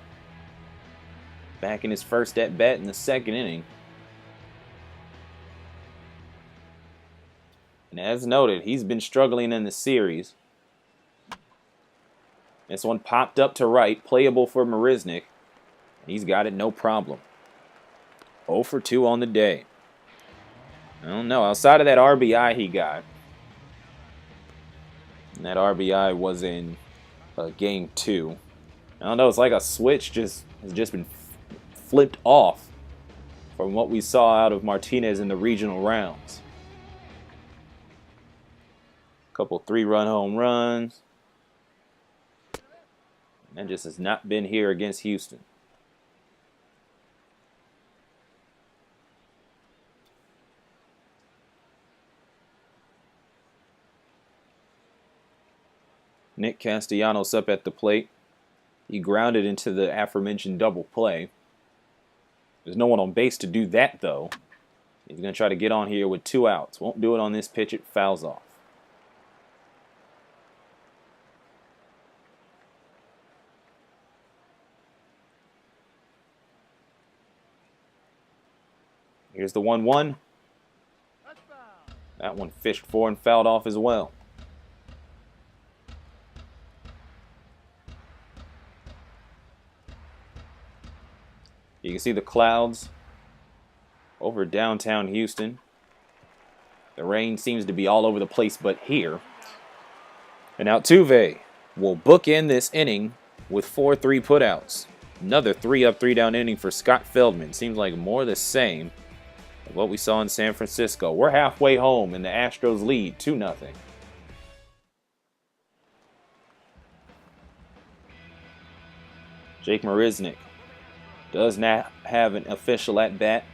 back in his first at-bat in the second inning. And as noted, he's been struggling in the series. This one popped up to right, playable for MARISNICK. He's got it no problem. 0 for 2 on the day. I don't know, outside of that RBI he got, and that RBI was in game 2. I don't know, it's like a switch has just been flipped off from what we saw out of Martinez in the regional rounds. A couple 3-run home runs. And that just has not been here against Houston. Nick Castellanos up at the plate. He grounded into the aforementioned double play. There's no one on base to do that, though. He's going to try to get on here with 2 outs. Won't do it on this pitch. It fouls off. Here's the 1-1. That one fished for and fouled off as well. You can see the clouds over downtown Houston. The rain seems to be all over the place but here. And Altuve will bookend this inning with 4-3 putouts. Another 3-up, 3-down inning for Scott Feldman. Seems like more the same of what we saw in San Francisco. We're halfway home and the Astros lead 2-0. Jake Marisnick does not have an official at bat,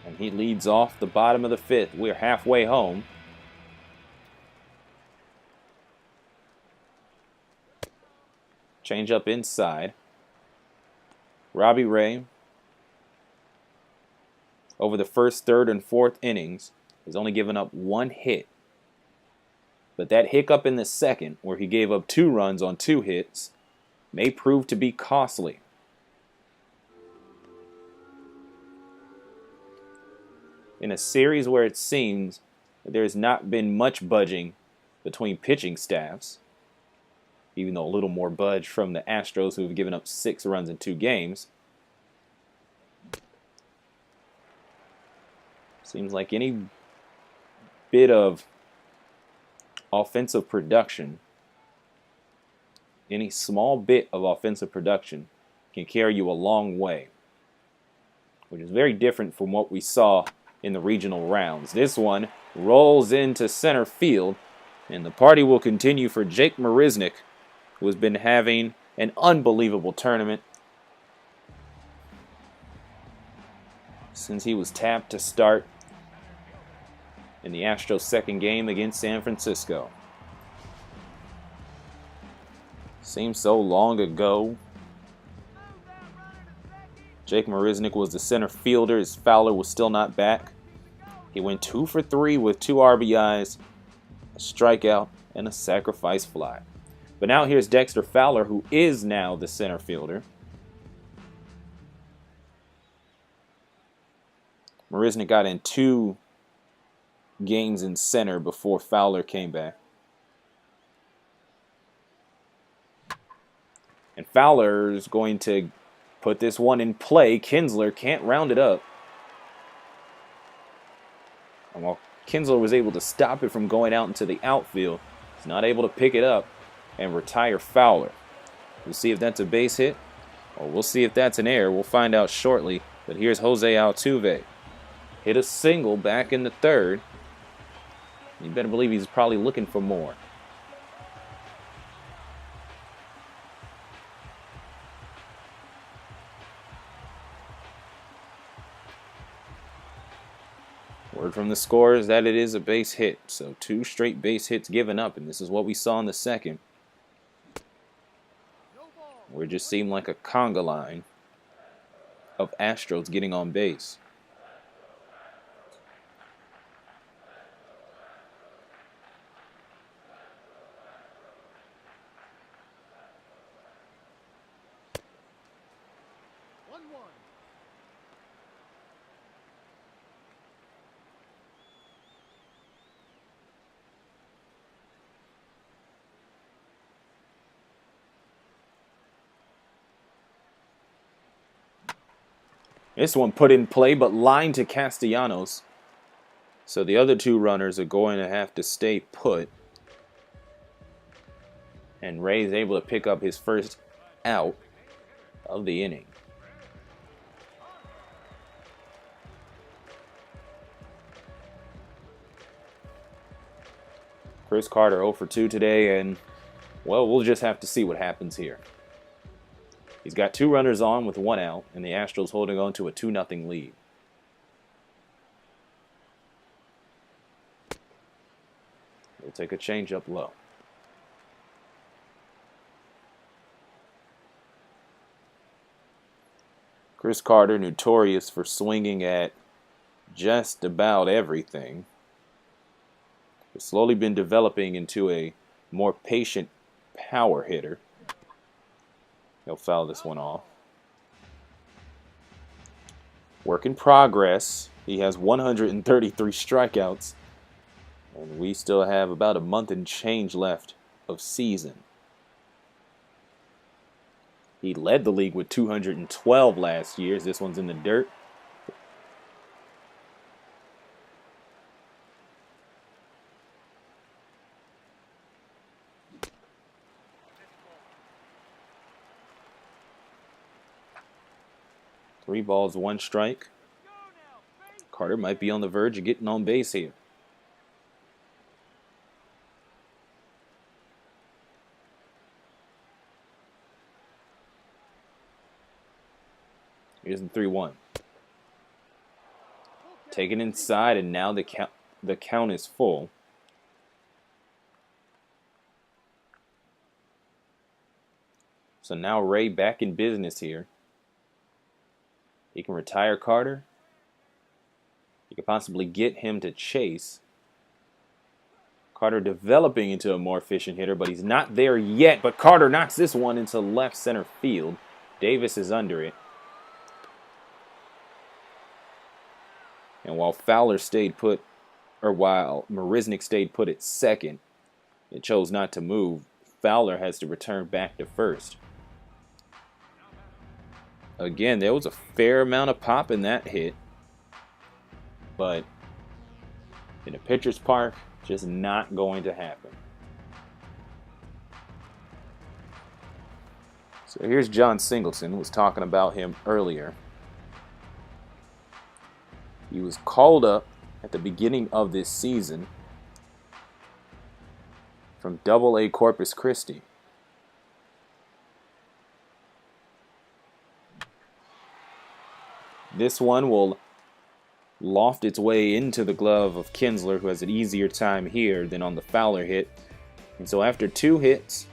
and he leads off the bottom of the 5th. We're halfway home. Change up inside. Robbie Ray, over the first, third, and fourth innings, has only given up 1 hit. But that hiccup in the second, where he gave up 2 runs on 2 hits, may prove to be costly. In a series where it seems that there's not been much budging between pitching staffs, even though a little more budge from the Astros, who have given up 6 runs in 2 games, seems like any bit of offensive production, any small bit of offensive production can carry you a long way, which is very different from what we saw in the regional rounds. This one rolls into center field, and the party will continue for Jake Marisnick, who has been having an unbelievable tournament since he was tapped to start in the Astros' second game against San Francisco. Seems so long ago. Jake Marisnick was the center fielder. His Fowler was still not back. He went 2 for 3 with 2 RBIs, a strikeout, and a sacrifice fly. But now here's Dexter Fowler, who is now the center fielder. Marisnick got in 2 games in center before Fowler came back. And Fowler's going to put this one in play. Kinsler can't round it up. And while Kinsler was able to stop it from going out into the outfield, he's not able to pick it up and retire Fowler. We'll see if that's a base hit, or we'll see if that's an error. We'll find out shortly. But here's Jose Altuve. Hit a single back in the 3rd. You better believe he's probably looking for more. Word from the score is that it is a base hit. So 2 straight base hits given up, and this is what we saw in the second, where it just seemed like a conga line of Astros getting on base. This one put in play, but lined to Castellanos. So the other 2 runners are going to have to stay put. And Ray is able to pick up his first out of the inning. Chris Carter 0 for 2 today, and, well, we'll just have to see what happens here. He's got 2 runners on with 1 out, and the Astros holding on to a 2-0 lead. We'll take a change up low. Chris Carter, notorious for swinging at just about everything, has slowly been developing into a more patient power hitter. He'll foul this one off. Work in progress. He has 133 strikeouts, and we still have about a month and change left of season. He led the league with 212 last year. This one's in the dirt. Three balls, one strike. Carter might be on the verge of getting on base here. Here's the 3-1. Taken inside, and now the count is full. So now Ray back in business here. He can retire Carter. He could possibly get him to chase. Carter developing into a more efficient hitter, but he's not there yet. But Carter knocks this one into left center field. Davis is under it. And while Fowler stayed put, or while Marisnick stayed put at second, it chose not to move. Fowler has to return back to first. Again, there was a fair amount of pop in that hit, but in a pitcher's park, just not going to happen. So here's John Singleton, was talking about him earlier. He was called up at the beginning of this season from Double-A Corpus Christi. This one will loft its way into the glove of Kinsler, who has an easier time here than on the Fowler hit. And so after 2 hits,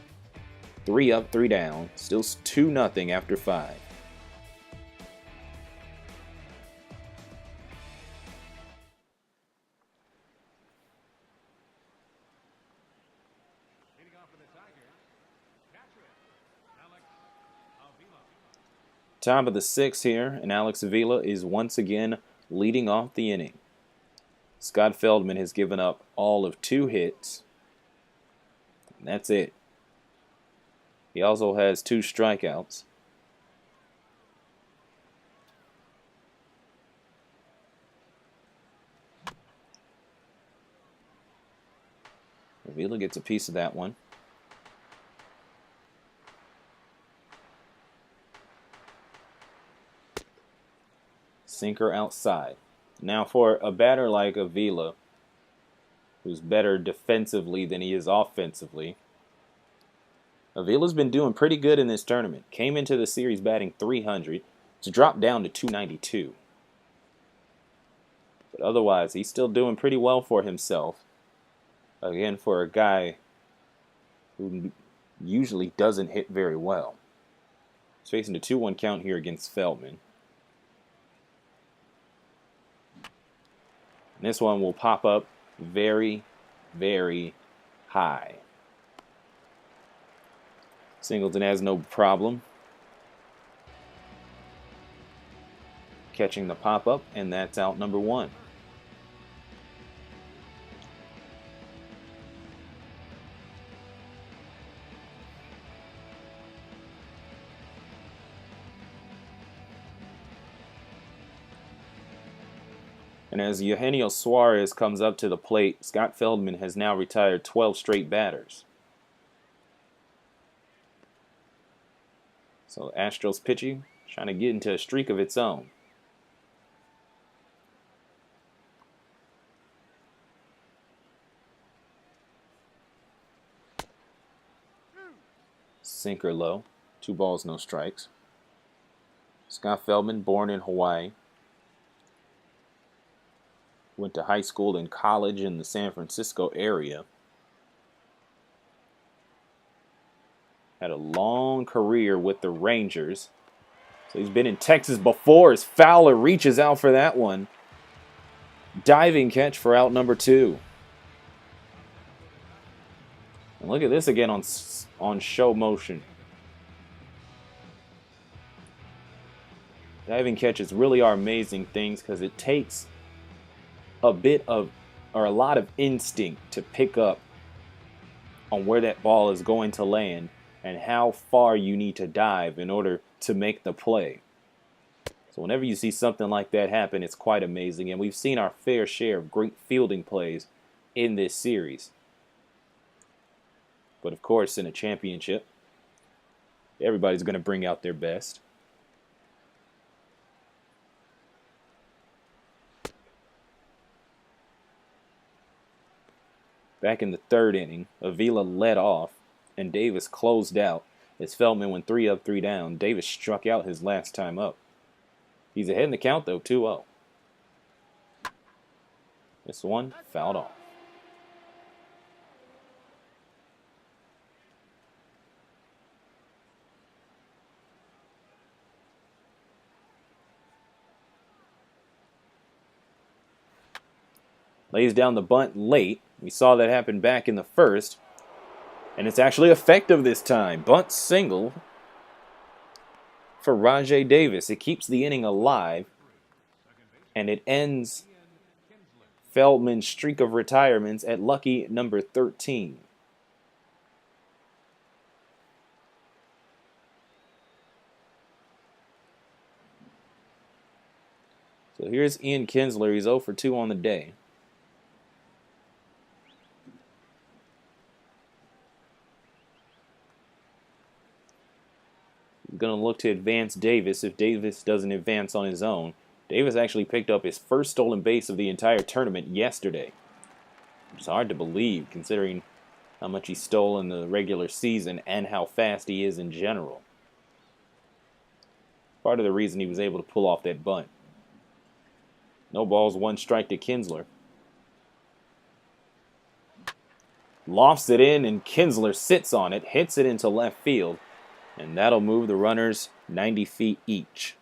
3 up, 3 down, still 2-0 after 5. Top of the 6th here, and Alex Avila is once again leading off the inning. Scott Feldman has given up all of 2 hits, and that's it. He also has 2 strikeouts. Avila gets a piece of that one. Sinker outside. Now for a batter like Avila, who's better defensively than he is offensively, Avila's been doing pretty good in this tournament. Came into the series batting .300. It's dropped down to .292. But otherwise, he's still doing pretty well for himself. Again, for a guy who usually doesn't hit very well. He's facing a 2-1 count here against Feldman. And this one will pop up very, very high. Singleton has no problem catching the pop-up, and that's out number 1. And as Eugenio Suarez comes up to the plate, Scott Feldman has now retired 12 straight batters. So Astros pitching, trying to get into a streak of its own. Sinker low, 2 balls, no strikes. Scott Feldman, born in Hawaii. Went to high school and college in the San Francisco area. Had a long career with the Rangers. So he's been in Texas before as Fowler reaches out for that one. Diving catch for out number 2. And look at this again on show motion. Diving catches really are amazing things because it takes a lot of instinct to pick up on where that ball is going to land and how far you need to dive in order to make the play. So whenever you see something like that happen, it's quite amazing. And we've seen our fair share of great fielding plays in this series. But of course, in a championship, everybody's going to bring out their best. Back in the 3rd inning, Avila led off, and Davis closed out as Feldman went 3 up, 3 down. Davis struck out his last time up. He's ahead in the count, though, 2-0. This one fouled off. Lays down the bunt late. We saw that happen back in the 1st. And it's actually effective this time. Bunt single for RAJAI Davis. It keeps the inning alive. And it ends Feldman's streak of retirements at lucky number 13. So here's Ian Kinsler. He's 0 for 2 on the day. Going to look to advance Davis if Davis doesn't advance on his own. Davis actually picked up his first stolen base of the entire tournament yesterday. It's hard to believe considering how much he stole in the regular season and how fast he is in general. Part of the reason he was able to pull off that bunt. No balls, 1 strike to Kinsler. Lofts it in and Kinsler sits on it, hits it into left field. And that'll move the runners 90 feet each.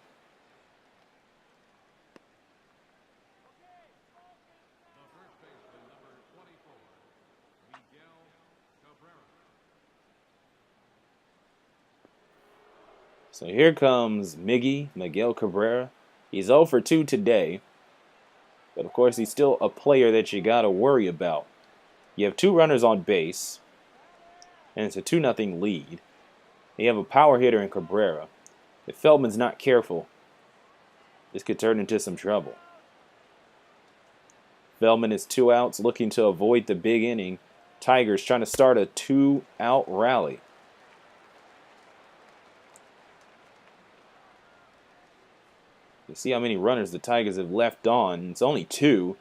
So here comes Miguel CARRERA. He's 0 for 2 today. But of course, he's still a player that you got to worry about. You have 2 runners on base. And it's a 2-0 lead. You have a power hitter in CARRERA. If Feldman's not careful, this could turn into some trouble. Feldman is 2 outs, looking to avoid the big inning. Tigers trying to start a 2-out rally. You see how many runners the Tigers have left on. It's only 2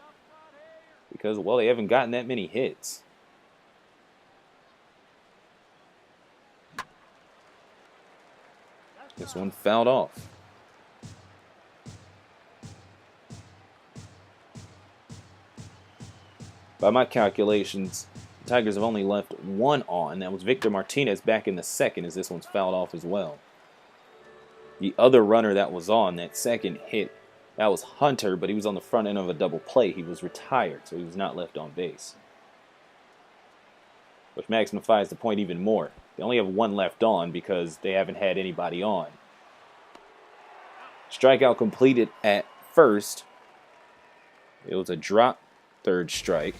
because, well, they haven't gotten that many hits. This one fouled off. By my calculations, the Tigers have only left 1 on. That was Victor Martinez back in the 2nd as this one's fouled off as well. The other runner that was on, that second hit, that was Hunter, but he was on the front end of a double play. He was retired, so he was not left on base. Which magnifies the point even more. They only have 1 left on because they haven't had anybody on. Strikeout completed at first. It was a drop, 3rd strike.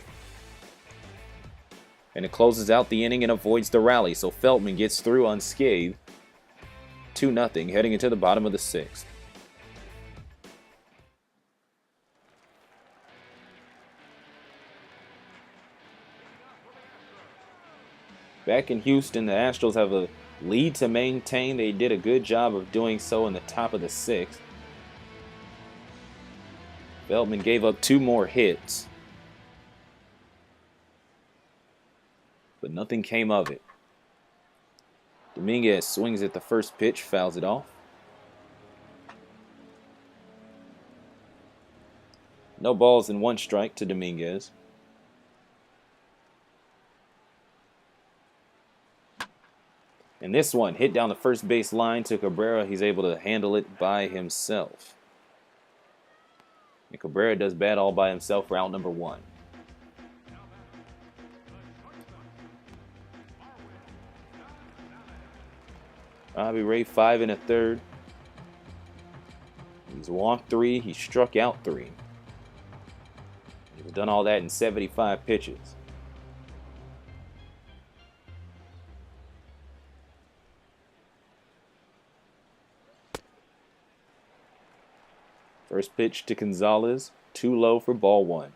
And it closes out the inning and avoids the rally. So Feldman gets through unscathed. 2-0 heading into the bottom of the 6th. Back in Houston, the Astros have a lead to maintain. They did a good job of doing so in the top of the 6th. Feldman gave up 2 more hits, but nothing came of it. Dominguez swings at the first pitch, fouls it off. No balls and 1 strike to Dominguez. And this one hit down the first base line to CARRERA. He's able to handle it by himself. And CARRERA does bat all by himself for out number 1. Robbie Ray 5 1/3. He's walked 3. He struck out 3. He's done all that in 75 pitches. First pitch to Gonzalez, too low for ball 1.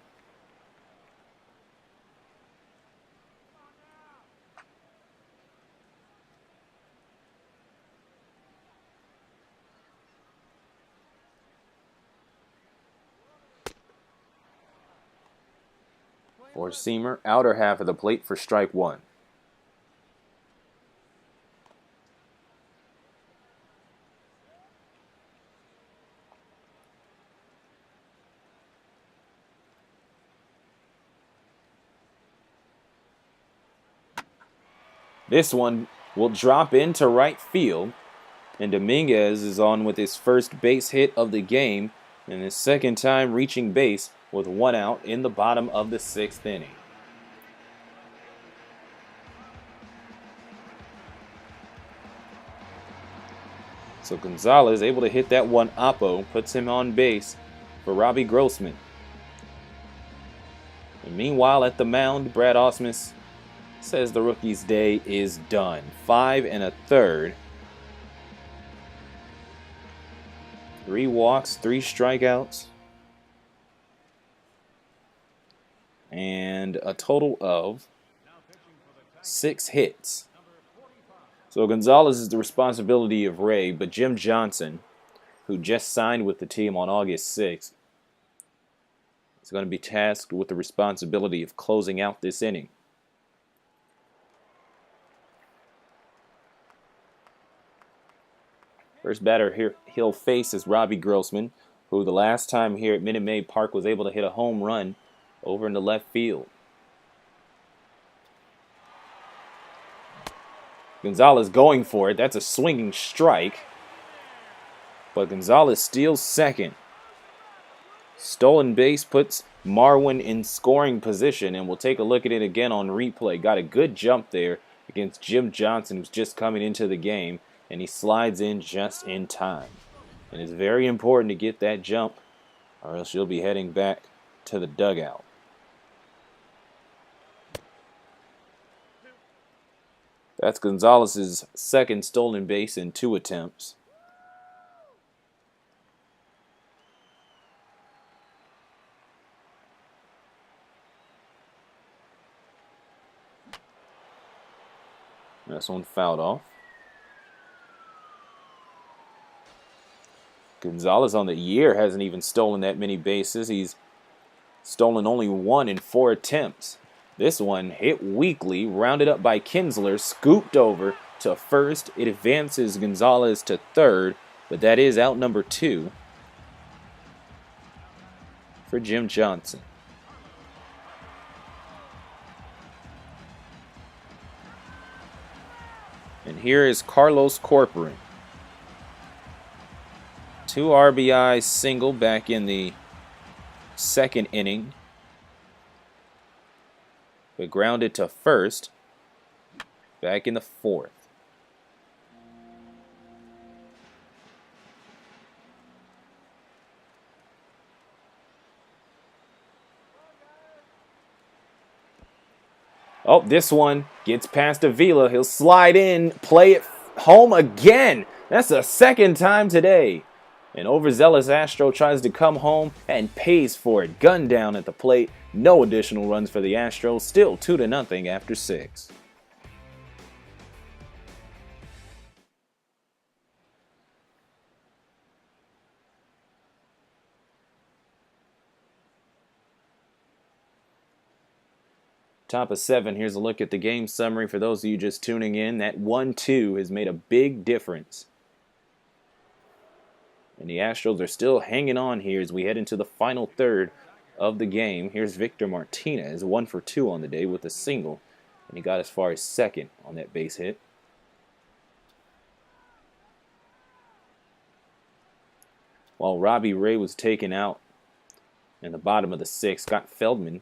Four-seamer, outer half of the plate for strike 1. This one will drop into right field, and Dominguez is on with his first base hit of the game and his second time reaching base with 1 out in the bottom of the 6th inning. So Gonzalez able to hit that one oppo, puts him on base for Robbie Grossman. And meanwhile at the mound, Brad Ausmus says the rookie's day is done. 5 1/3. 3 walks, 3 strikeouts, and a total of 6 hits. So Gonzalez is the responsibility of Ray, but Jim Johnson, who just signed with the team on August 6th, is going to be tasked with the responsibility of closing out this inning. First batter here he'll face is Robbie Grossman, who the last time here at Minute Maid Park was able to hit a home run over into left field. Gonzalez going for it. That's a swinging strike. But Gonzalez steals second. Stolen base puts Marwin in scoring position, and we'll take a look at it again on replay. Got a good jump there against Jim Johnson, who's just coming into the game, and he slides in just in time. And it's very important to get that jump, or else you'll be heading back to the dugout. That's Gonzalez's second stolen base in 2 attempts. That's one fouled off. Gonzalez on the year hasn't even stolen that many bases. He's stolen only 1 in 4 attempts. This one hit weakly, rounded up by Kinsler, scooped over to first. It advances Gonzalez to third, but that is out number 2 for Jim Johnson. And here is Carlos Corporan. 2 RBI single back in the 2nd inning, but grounded to first back in the 4th. Oh, this one gets past Avila. He'll slide in, play it home again. That's the 2nd time today. An overzealous Astro tries to come home and pays for it. Gun down at the plate. No additional runs for the Astros. Still 2-0 after 6. Top of 7, here's a look at the game summary for those of you just tuning in. That 1-2 has made a big difference. And the Astros are still hanging on here as we head into the final third of the game. Here's Victor Martinez, 1 for 2 on the day with a single. And he got as far as second on that base hit. while Robbie Ray was taken out in the bottom of the 6th. Scott Feldman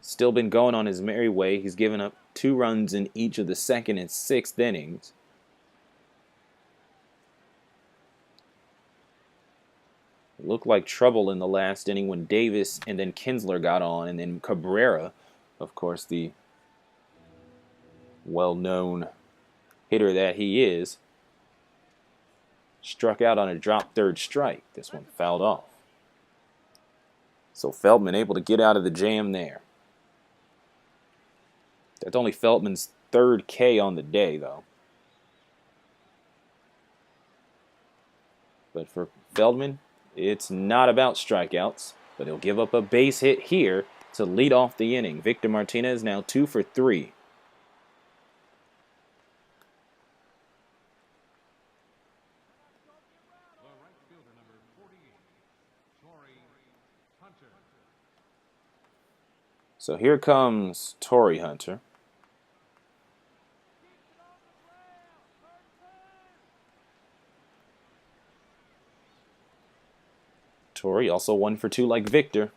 still been going on his merry way. He's given up 2 runs in each of the 2nd and 6th innings. It looked like trouble in the last inning when Davis and then Kinsler got on, and then CARRERA, of course, the well-known hitter that he is, struck out on a drop 3rd strike. This one fouled off. So Feldman able to get out of the jam there. That's only Feldman's 3rd K on the day, though. But for Feldman, it's not about strikeouts, but he'll give up a base hit here to lead off the inning. Victor Martinez now 2 for 3. So here comes Torrey Hunter. Torrey also 1 for 2 like Victor.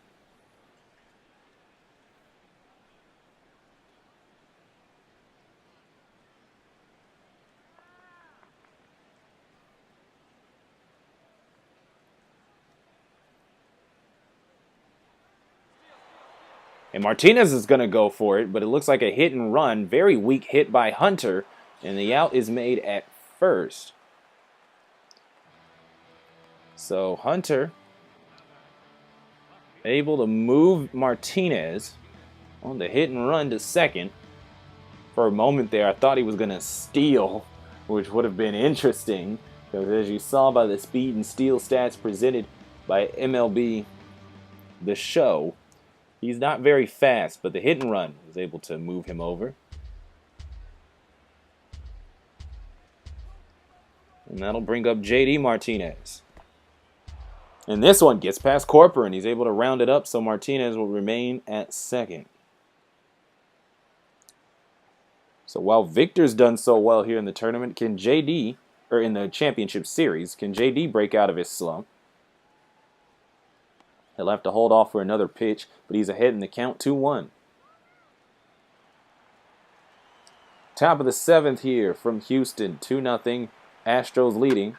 And Martinez is going to go for it, but it looks like a hit and run. Very weak hit by Hunter, and the out is made at first. So Hunter able to move Martinez on the hit and run to second. For a moment there, I thought he was going to steal, which would have been interesting, because as you saw by the speed and steal stats presented by MLB The Show, he's not very fast, but the hit and run was able to move him over. And that'll bring up J.D. Martinez. And this one gets past CORPORAN. He's able to round it up, so Martinez will remain at second. So while Victor's done so well here in the tournament, can J.D., or in the championship series, can J.D. break out of his slump? He'll have to hold off for another pitch, but he's ahead in the count 2-1. Top of the 7th here from Houston, 2-0. Astros leading.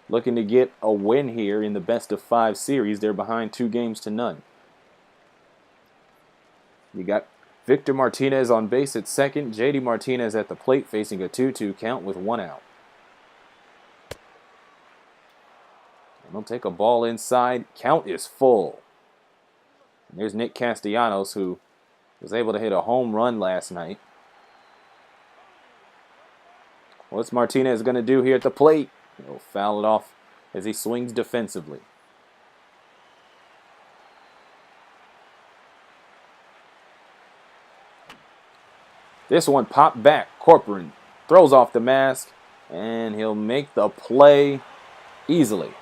Looking to get a win here in the best-of-5 series. They're behind 2-0. You got Victor Martinez on base at second. J.D. Martinez at the plate facing a 2-2 count with 1 out. And they'll take a ball inside. Count is full. And there's Nick Castellanos, who was able to hit a home run last night. What's Martinez going to do here at the plate? He'll foul it off as he swings defensively. This one popped back. CORPORAN throws off the mask, and he'll make the play easily.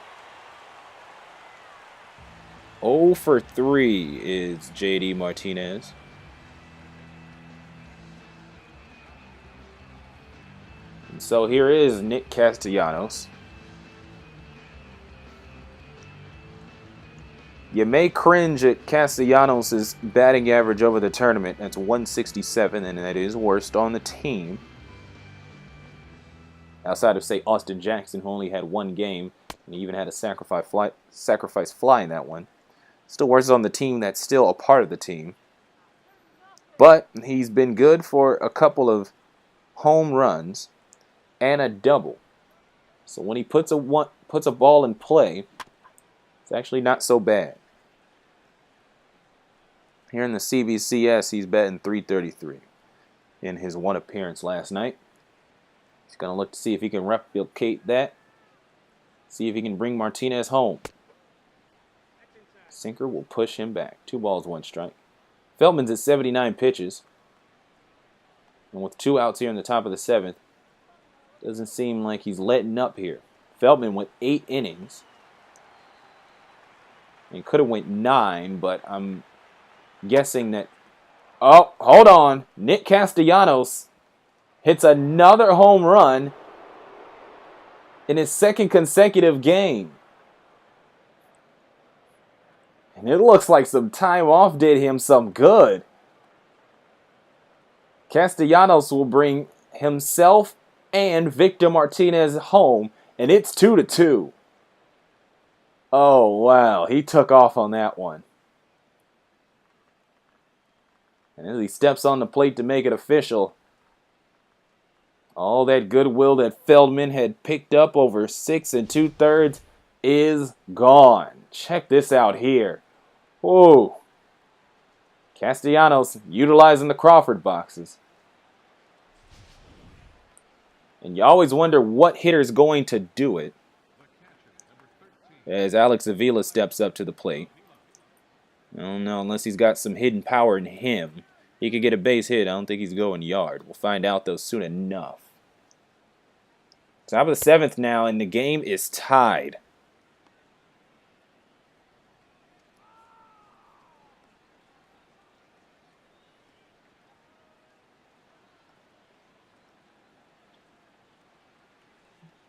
0 for 3 is J.D. Martinez. And so here is Nick Castellanos. You may cringe at Castellanos' batting average over the tournament. That's 167, and that is worst on the team. Outside of, say, Austin Jackson, who only had 1 game, and he even had a sacrifice fly in that one. Still worst on the team that's still a part of the team. But he's been good for a couple of home runs and a double. So when he puts a ball in play, it's actually not so bad. Here in the CBCS, he's batting .333 in his 1 appearance last night. He's going to look to see if he can replicate that. See if he can bring Martinez home. Sinker will push him back. 2 balls, 1 strike. Feldman's at 79 pitches. And with 2 outs here in the top of the 7th, doesn't seem like he's letting up here. Feldman went 8 innings. He could have went 9, but I'm guessing that... Oh, hold on. Nick Castellanos hits another home run. in his second consecutive game. And it looks like some time off did him some good. Castellanos will bring himself and Victor Martinez home, and it's 2-2. Oh, wow. He took off on that one. And as he steps on the plate to make it official, all that goodwill that Feldman had picked up over 6 2/3 is gone. Check this out here. Whoa. Castellanos utilizing the Crawford boxes. And you always wonder what hitter's going to do it. As Alex Avila steps up to the plate. I don't know, unless he's got some hidden power in him. He could get a base hit. I don't think he's going yard. We'll find out, though, soon enough. Top of the 7th now, and the game is tied.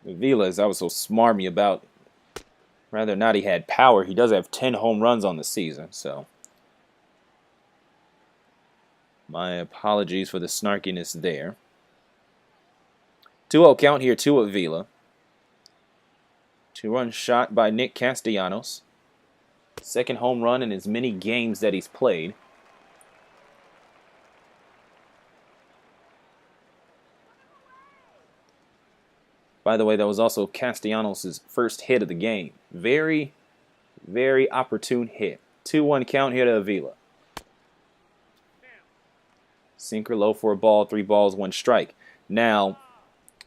Avila, as I was so smarmy about whether or not he had power, he does have 10 home runs on the season, so my apologies for the snarkiness there. 2-0 count here to Avila. 2-run shot by Nick Castellanos. Second home run in as many games that he's played. By the way, that was also Castellanos' first hit of the game. Very, very opportune hit. 2-1 count here to Avila. Sinker low for a ball, 3 balls, 1 strike. Now,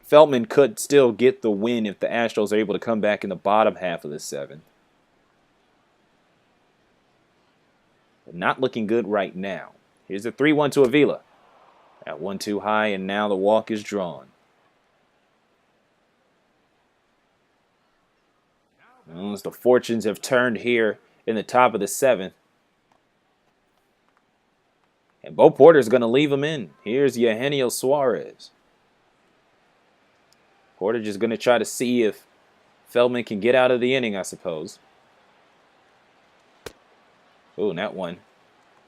Feldman could still get the win if the Astros are able to come back in the bottom half of the 7th. But not looking good right now. Here's a 3-1 to Avila. At 1-2 high, and now the walk is drawn. As the fortunes have turned here in the top of the 7th. And Bo Porter's going to leave him in. Here's Eugenio Suarez. Porter just going to try to see if Feldman can get out of the inning, I suppose. Oh, and that one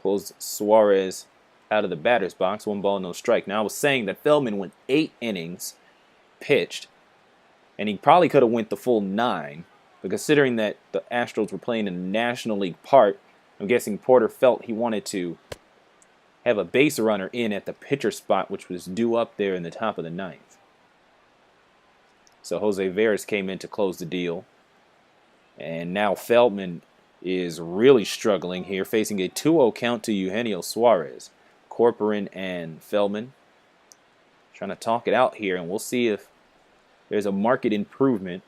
pulls Suarez out of the batter's box. 1 ball, no strike. Now, I was saying that Feldman went 8 innings pitched, and he probably could have went the full 9. But considering that the Astros were playing in the National League Park, I'm guessing Porter felt he wanted to have a base runner in at the pitcher spot, which was due up there in the top of the 9th. So Jose Veras came in to close the deal. And now Feldman is really struggling here, facing a 2-0 count to Eugenio Suarez. Corporan and Feldman trying to talk it out here, and we'll see if there's a market improvement.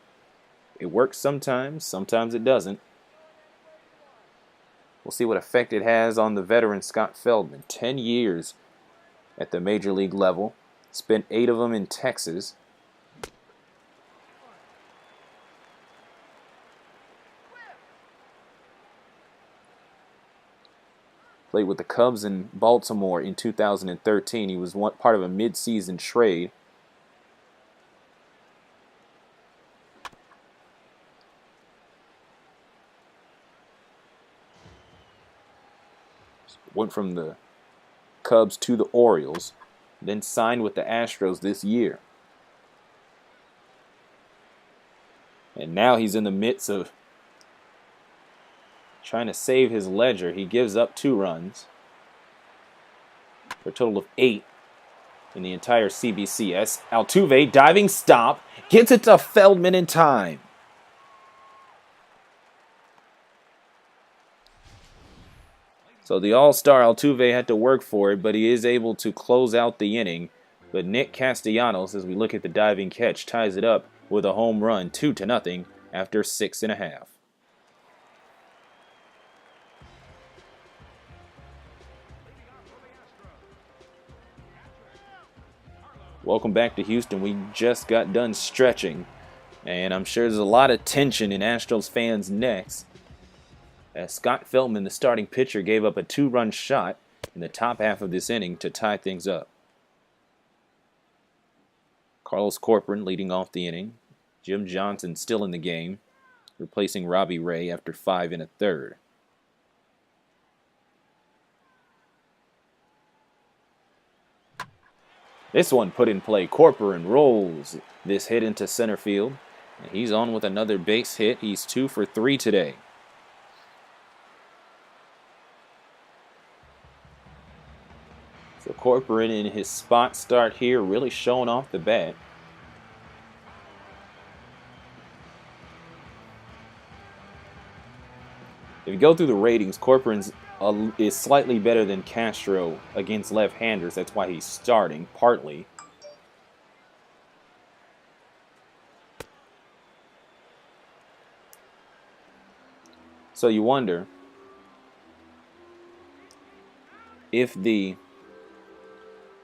It works sometimes, sometimes it doesn't. We'll see what effect it has on the veteran Scott Feldman. 10 years at the major league level. Spent 8 of them in Texas. Played with the Cubs in Baltimore in 2013. He was part of a mid-season trade. Went from the Cubs to the Orioles, then signed with the Astros this year. And now he's in the midst of trying to save his ledger. He gives up 2 runs for a total of 8 in the entire CBCS. Altuve, diving stop, gets it to Feldman in time. So the all-star Altuve had to work for it, but he is able to close out the inning. But Nick Castellanos, as we look at the diving catch, ties it up with a home run, 2-0 after 6 1/2. Welcome back to Houston. We just got done stretching, and I'm sure there's a lot of tension in Astros fans' necks as Scott Feldman, the starting pitcher, gave up a 2-run shot in the top half of this inning to tie things up. Carlos Corporan leading off the inning. Jim Johnson still in the game, replacing Robbie Ray after 5 1/3. This one put in play. Corporan rolls this hit into center field. And he's on with another base hit. He's 2 for 3 today. So Corporan in his spot start here, really showing off the bat. If you go through the ratings, Corporan is slightly better than Castro against left-handers. That's why he's starting, partly. So you wonder if the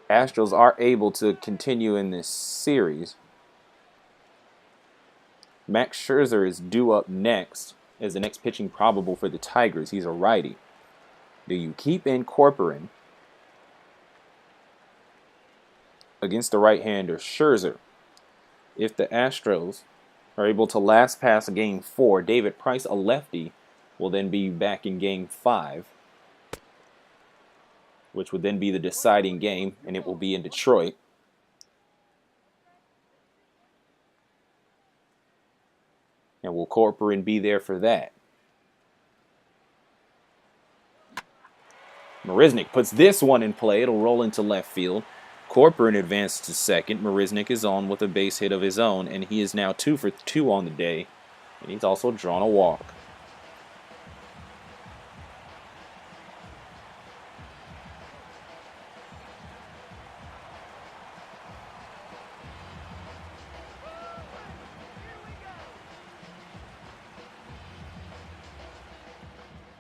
Astros are able to continue in this series. Max Scherzer is due up next as the next pitching probable for the Tigers. He's a righty. Do you keep in Corporan against the right-hander Scherzer? If the Astros are able to last pass Game 4, David Price, a lefty, will then be back in Game 5, which would then be the deciding game, and it will be in Detroit. And will Corporan be there for that? MARISNICK puts this one in play. It'll roll into left field. Corporan advanced to second. MARISNICK is on with a base hit of his own, and he is now 2 for 2 on the day. And he's also drawn a walk.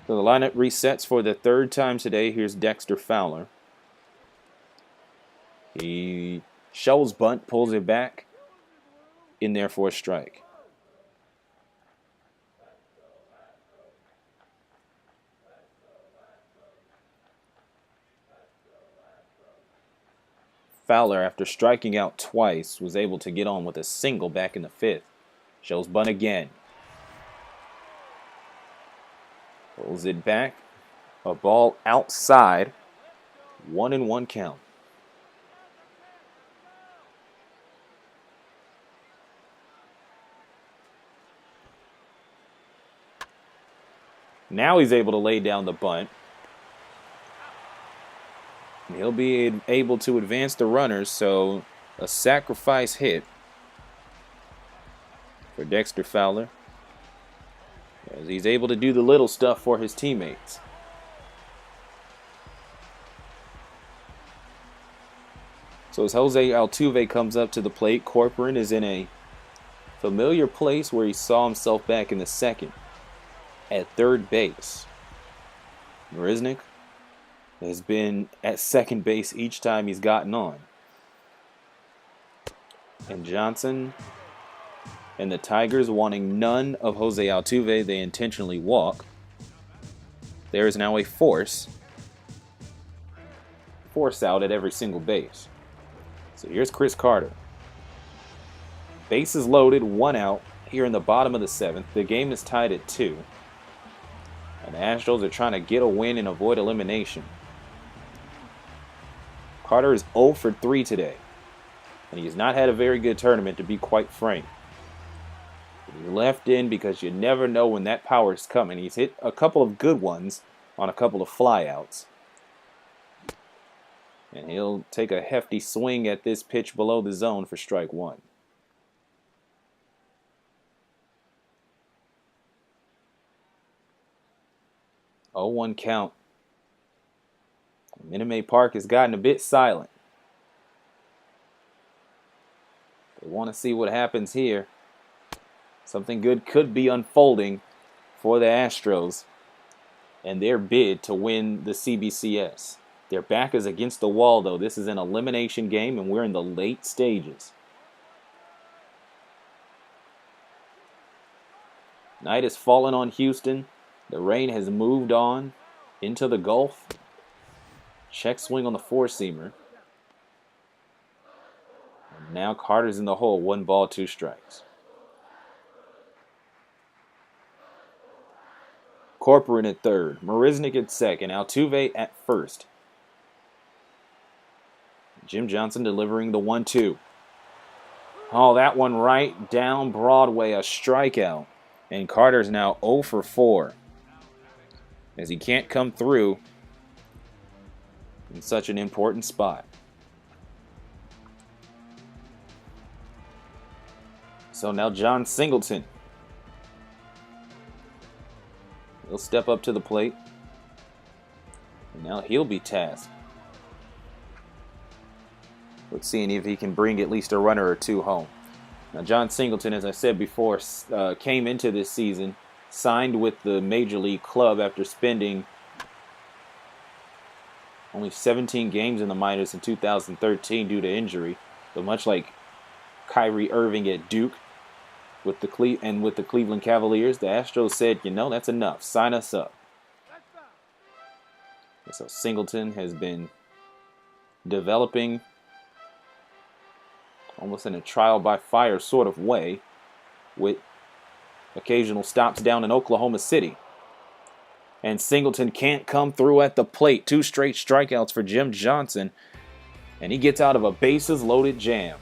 So the lineup resets for the 3rd time today. Here's Dexter Fowler. He shovels bunt, pulls it back, in there for a strike. Fowler, after striking out twice, was able to get on with a single back in the 5th. Shows bunt again. Pulls it back. A ball outside. 1-1 count. Now he's able to lay down the bunt. And he'll be able to advance the runners, so a sacrifice hit for Dexter Fowler, as he's able to do the little stuff for his teammates. So as Jose Altuve comes up to the plate, Corporan is in a familiar place where he saw himself back in the 2nd, at 3rd base. MARISNICK has been at 2nd base each time he's gotten on. And Johnson and the Tigers, wanting none of Jose Altuve, they intentionally walk. There is now a force out at every single base. So here's Chris Carter. Bases loaded, 1 out here in the bottom of the 7th. The game is tied at 2. And the Astros are trying to get a win and avoid elimination. Carter is 0 for 3 today. And he has not had a very good tournament, to be quite frank. He left in because you never know when that power is coming. He's hit a couple of good ones on a couple of flyouts. And he'll take a hefty swing at this pitch below the zone for strike 1. Oh, 1 count. Minute Maid Park has gotten a bit silent. They want to see what happens here. Something good could be unfolding for the Astros and their bid to win the CBCS. Their back is against the wall, though. This is an elimination game, and we're in the late stages. Night has fallen on Houston. The rain has moved on into the Gulf. Check swing on the 4-seamer. And now Carter's in the hole. 1 ball, 2 strikes. Corporan at third. MARISNICK at second. Altuve at first. Jim Johnson delivering the 1-2. Oh, that one right down Broadway, a strikeout. And Carter's now 0 for 4. As he can't come through in such an important spot. So now John Singleton. He'll step up to the plate. And now he'll be tasked with seeing if he can bring at least a runner or two home. Now John Singleton, as I said before, came into this season, signed with the Major League club after spending only 17 games in the minors in 2013 due to injury. But much like Kyrie Irving at Duke with the Cleveland Cavaliers, the Astros said, you know, that's enough. Sign us up. So Singleton has been developing almost in a trial by fire sort of way, with occasional stops down in Oklahoma City. And Singleton can't come through at the plate. 2 straight strikeouts for Jim Johnson. And he gets out of a bases-loaded jam.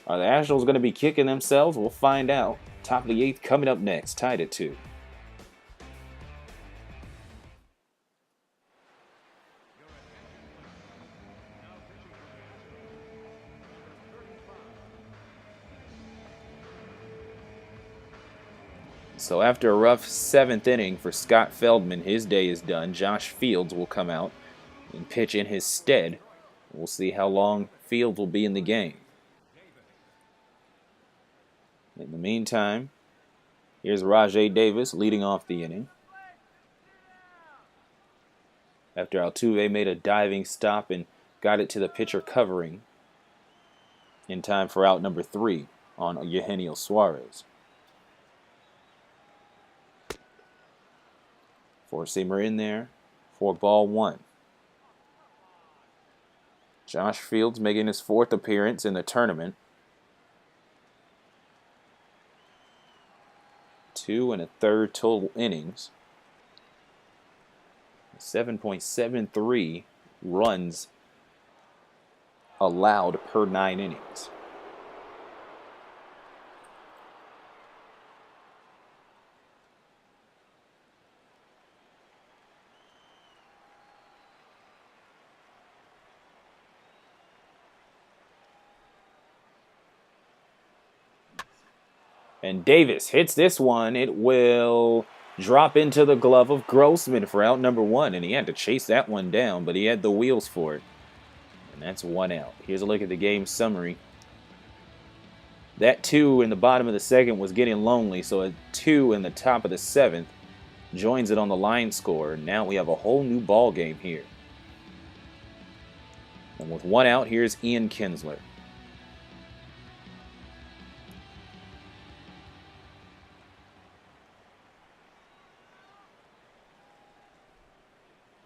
Are the Astros going to be kicking themselves? We'll find out. Top of the 8th coming up next. Tied at 2. So after a rough 7th inning for Scott Feldman, his day is done. Josh Fields will come out and pitch in his stead. We'll see how long Fields will be in the game. In the meantime, here's RAJAI Davis leading off the inning. After Altuve made a diving stop and got it to the pitcher covering in time for out number 3 on Eugenio Suarez. 4-seamer in there for ball 1. Josh Fields making his 4th appearance in the tournament. 2 1/3 total innings. 7.73 runs allowed per 9 innings. And Davis hits this one. It will drop into the glove of Grossman for out number 1. And he had to chase that one down, but he had the wheels for it. And that's 1 out. Here's a look at the game summary. That 2 in the bottom of the 2nd was getting lonely, so a 2 in the top of the 7th joins it on the line score. And now we have a whole new ball game here. And with 1 out, here's Ian Kinsler.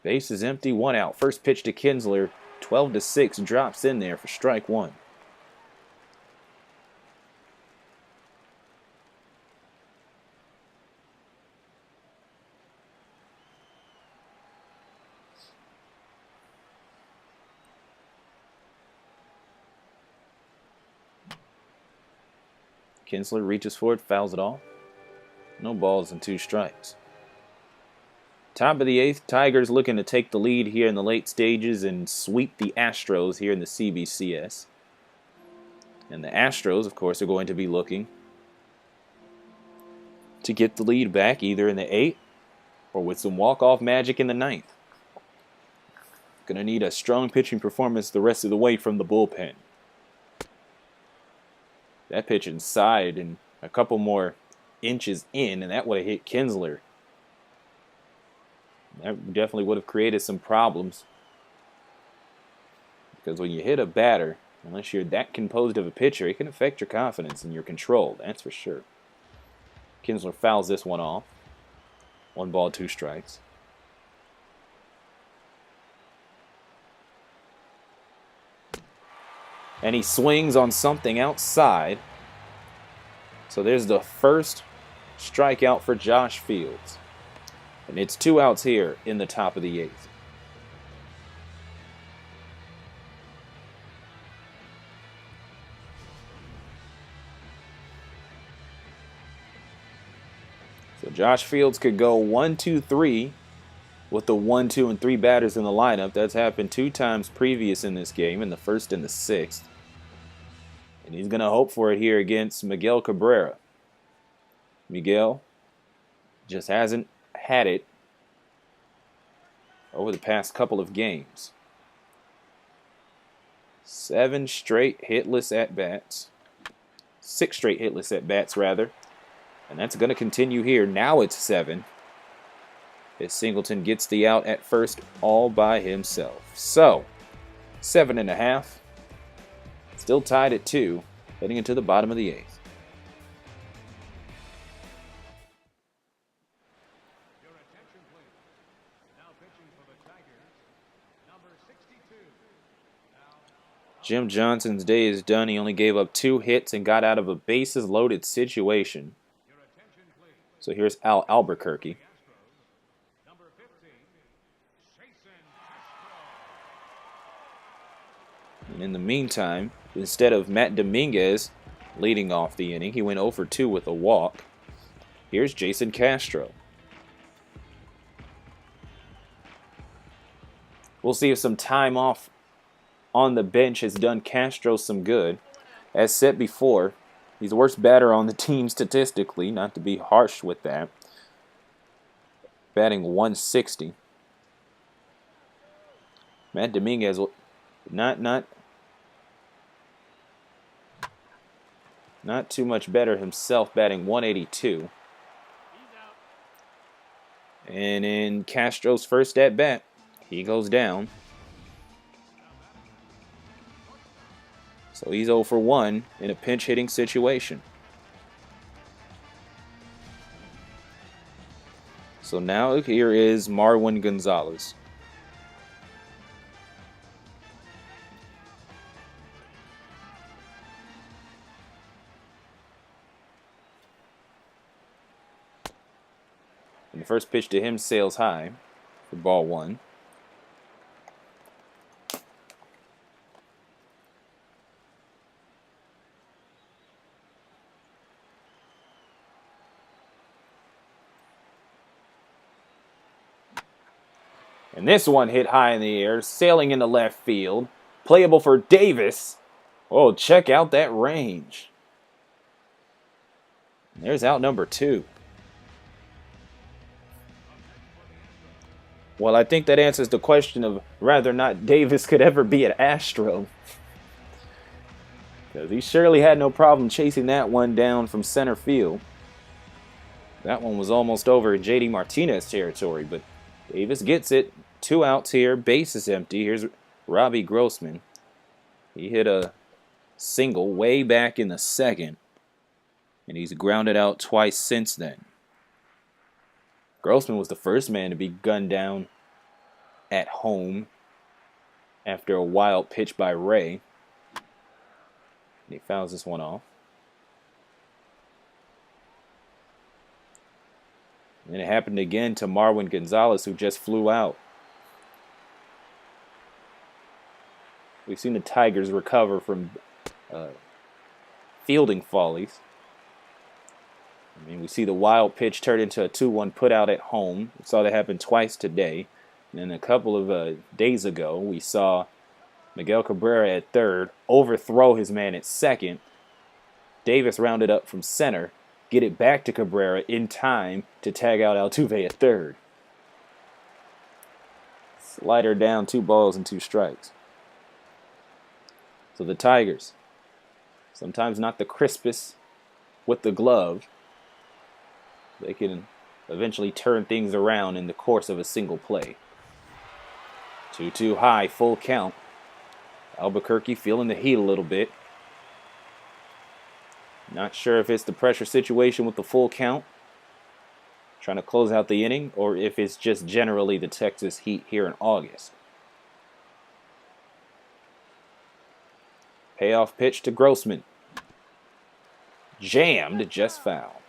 Base is empty, 1 out. First pitch to Kinsler, 12-6, drops in there for strike 1. Kinsler reaches for it, fouls it off. No balls and 2 strikes. Top of the 8th, Tigers looking to take the lead here in the late stages and sweep the Astros here in the CBCS. And the Astros, of course, are going to be looking to get the lead back either in the 8th or with some walk-off magic in the 9th. Going to need a strong pitching performance the rest of the way from the bullpen. That pitch inside and a couple more inches in, and that would have hit Kinsler. That definitely would have created some problems. Because when you hit a batter, unless you're that composed of a pitcher, it can affect your confidence and your control, that's for sure. Kinsler fouls this one off. 1 ball, 2 strikes. And he swings on something outside. So there's the first strikeout for Josh Fields. And it's 2 outs here in the top of the 8th. So Josh Fields could go 1-2-3 with the 1, 2, and 3 batters in the lineup. That's happened 2 times previous in this game, in the 1st and the 6th. And he's going to hope for it here against Miguel Cabrera. Miguel just hasn't had it over the past couple of games. 7 straight hitless at-bats. 6 straight hitless at-bats, rather. And that's going to continue here. Now it's 7. As Singleton gets the out at first all by himself. So, 7.5. Still tied at 2, heading into the bottom of the 8th. Jim Johnson's day is done. He only gave up 2 hits and got out of a bases-loaded situation. So here's Al Albuquerque. And in the meantime, instead of Matt Dominguez leading off the inning, he went 0 for 2 with a walk. Here's Jason Castro. We'll see if some time off on the bench has done Castro some good. As said before, he's the worst batter on the team statistically, not to be harsh with that. Batting 160. Matt Dominguez not too much better himself, batting 182. And in Castro's first at bat, he goes down. So he's 0 for 1 in a pinch hitting situation. So now here is Marwin Gonzalez. And the first pitch to him sails high for ball 1. And this one hit high in the air, sailing into left field. Playable for Davis. Oh, check out that range. And there's out number 2. Well, I think that answers the question of whether or not Davis could ever be an Astro. Because he surely had no problem chasing that one down from center field. That one was almost over J.D. Martinez territory, but Davis gets it. 2 outs here, base is empty. Here's Robbie Grossman. He hit a single way back in the 2nd, and he's grounded out twice since then. Grossman was the first man to be gunned down at home after a wild pitch by Ray. And he fouls this one off. And it happened again to Marwin Gonzalez, who just flew out. We've seen the Tigers recover from fielding follies. I mean, we see the wild pitch turned into a 2-1 put out at home. We saw that happen twice today. And then a couple of days ago, we saw Miguel Cabrera at third overthrow his man at second. Davis rounded up from center, get it back to Cabrera in time to tag out Altuve at third. Slider down, 2 balls and 2 strikes. So the Tigers, sometimes not the crispest with the glove, they can eventually turn things around in the course of a single play. 2-2 high, full count. Albuquerque feeling the heat a little bit. Not sure if it's the pressure situation with the full count, trying to close out the inning, or if it's just generally the Texas heat here in August. Payoff pitch to Grossman. Jammed, just foul.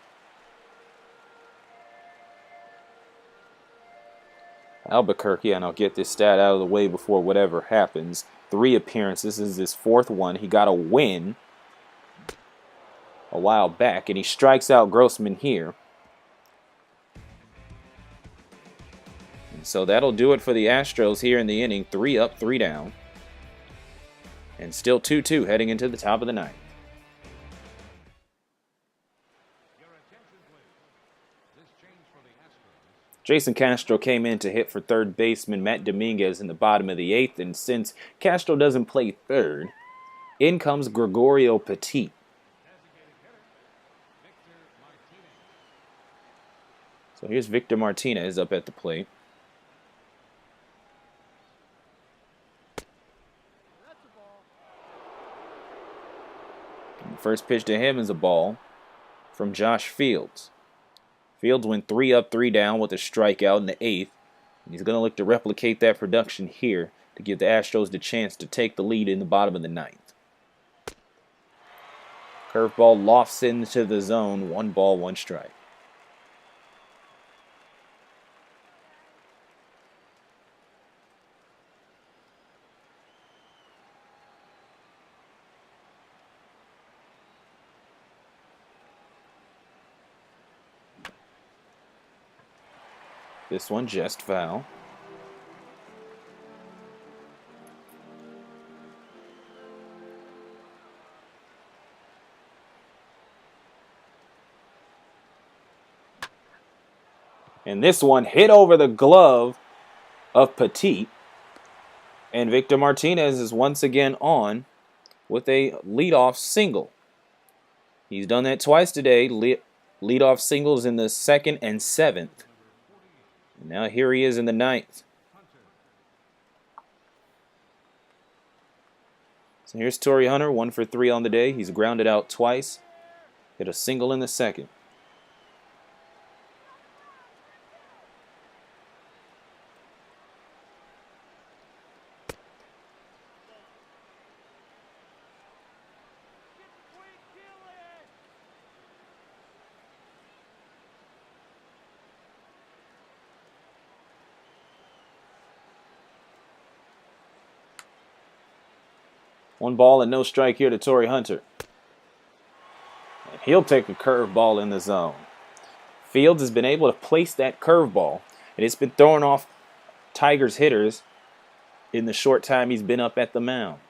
Albuquerque, and I'll get this stat out of the way before whatever happens. 3 appearances. This is his 4th one. He got a win a while back, and he strikes out Grossman here. And so that'll do it for the Astros here in the inning. 3 up, 3 down. And still 2-2 heading into the top of the 9th. Jason Castro came in to hit for third baseman Matt Dominguez in the bottom of the 8th, and since Castro doesn't play third, in comes Gregorio Petit. So here's Victor Martinez up at the plate. And the first pitch to him is a ball from Josh Fields. Fields went 3 up, 3 down with a strikeout in the 8th. And he's going to look to replicate that production here to give the Astros the chance to take the lead in the bottom of the 9th. Curveball lofts into the zone. 1 ball, 1 strike. This one just foul. And this one hit over the glove of Petit. And Victor Martinez is once again on with a leadoff single. He's done that twice today. Leadoff singles in the 2nd and 7th. And now here he is in the 9th. So here's Torrey Hunter, 1 for 3 on the day. He's grounded out twice. Hit a single in the 2nd. One ball and no strike here to Torrey Hunter. And he'll take a curveball in the zone. Fields has been able to place that curveball, and it's been throwing off Tigers hitters in the short time he's been up at the mound.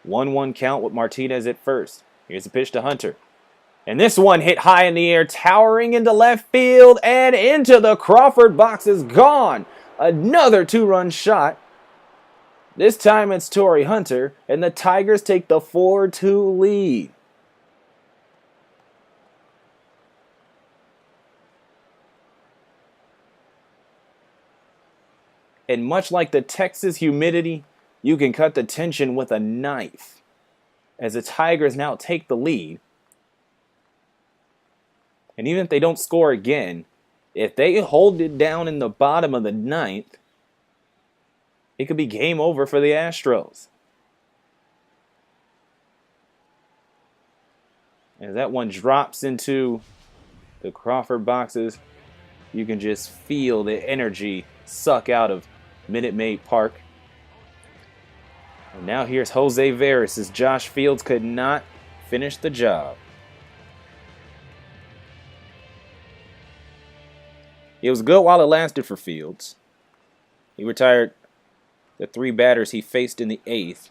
1-1 count with Martinez at first. Here's a pitch to Hunter. And this one hit high in the air, towering into left field and into the Crawford box is gone. Another 2-run shot. This time it's Torrey Hunter, and the Tigers take the 4-2 lead. And much like the Texas humidity, you can cut the tension with a knife. As the Tigers now take the lead. And even if they don't score again, if they hold it down in the bottom of the 9th, it could be game over for the Astros. As that one drops into the Crawford boxes, you can just feel the energy suck out of Minute Maid Park. And now here's Jose Veras as Josh Fields could not finish the job. It was good while it lasted for Fields. He retired the 3 batters he faced in the 8th,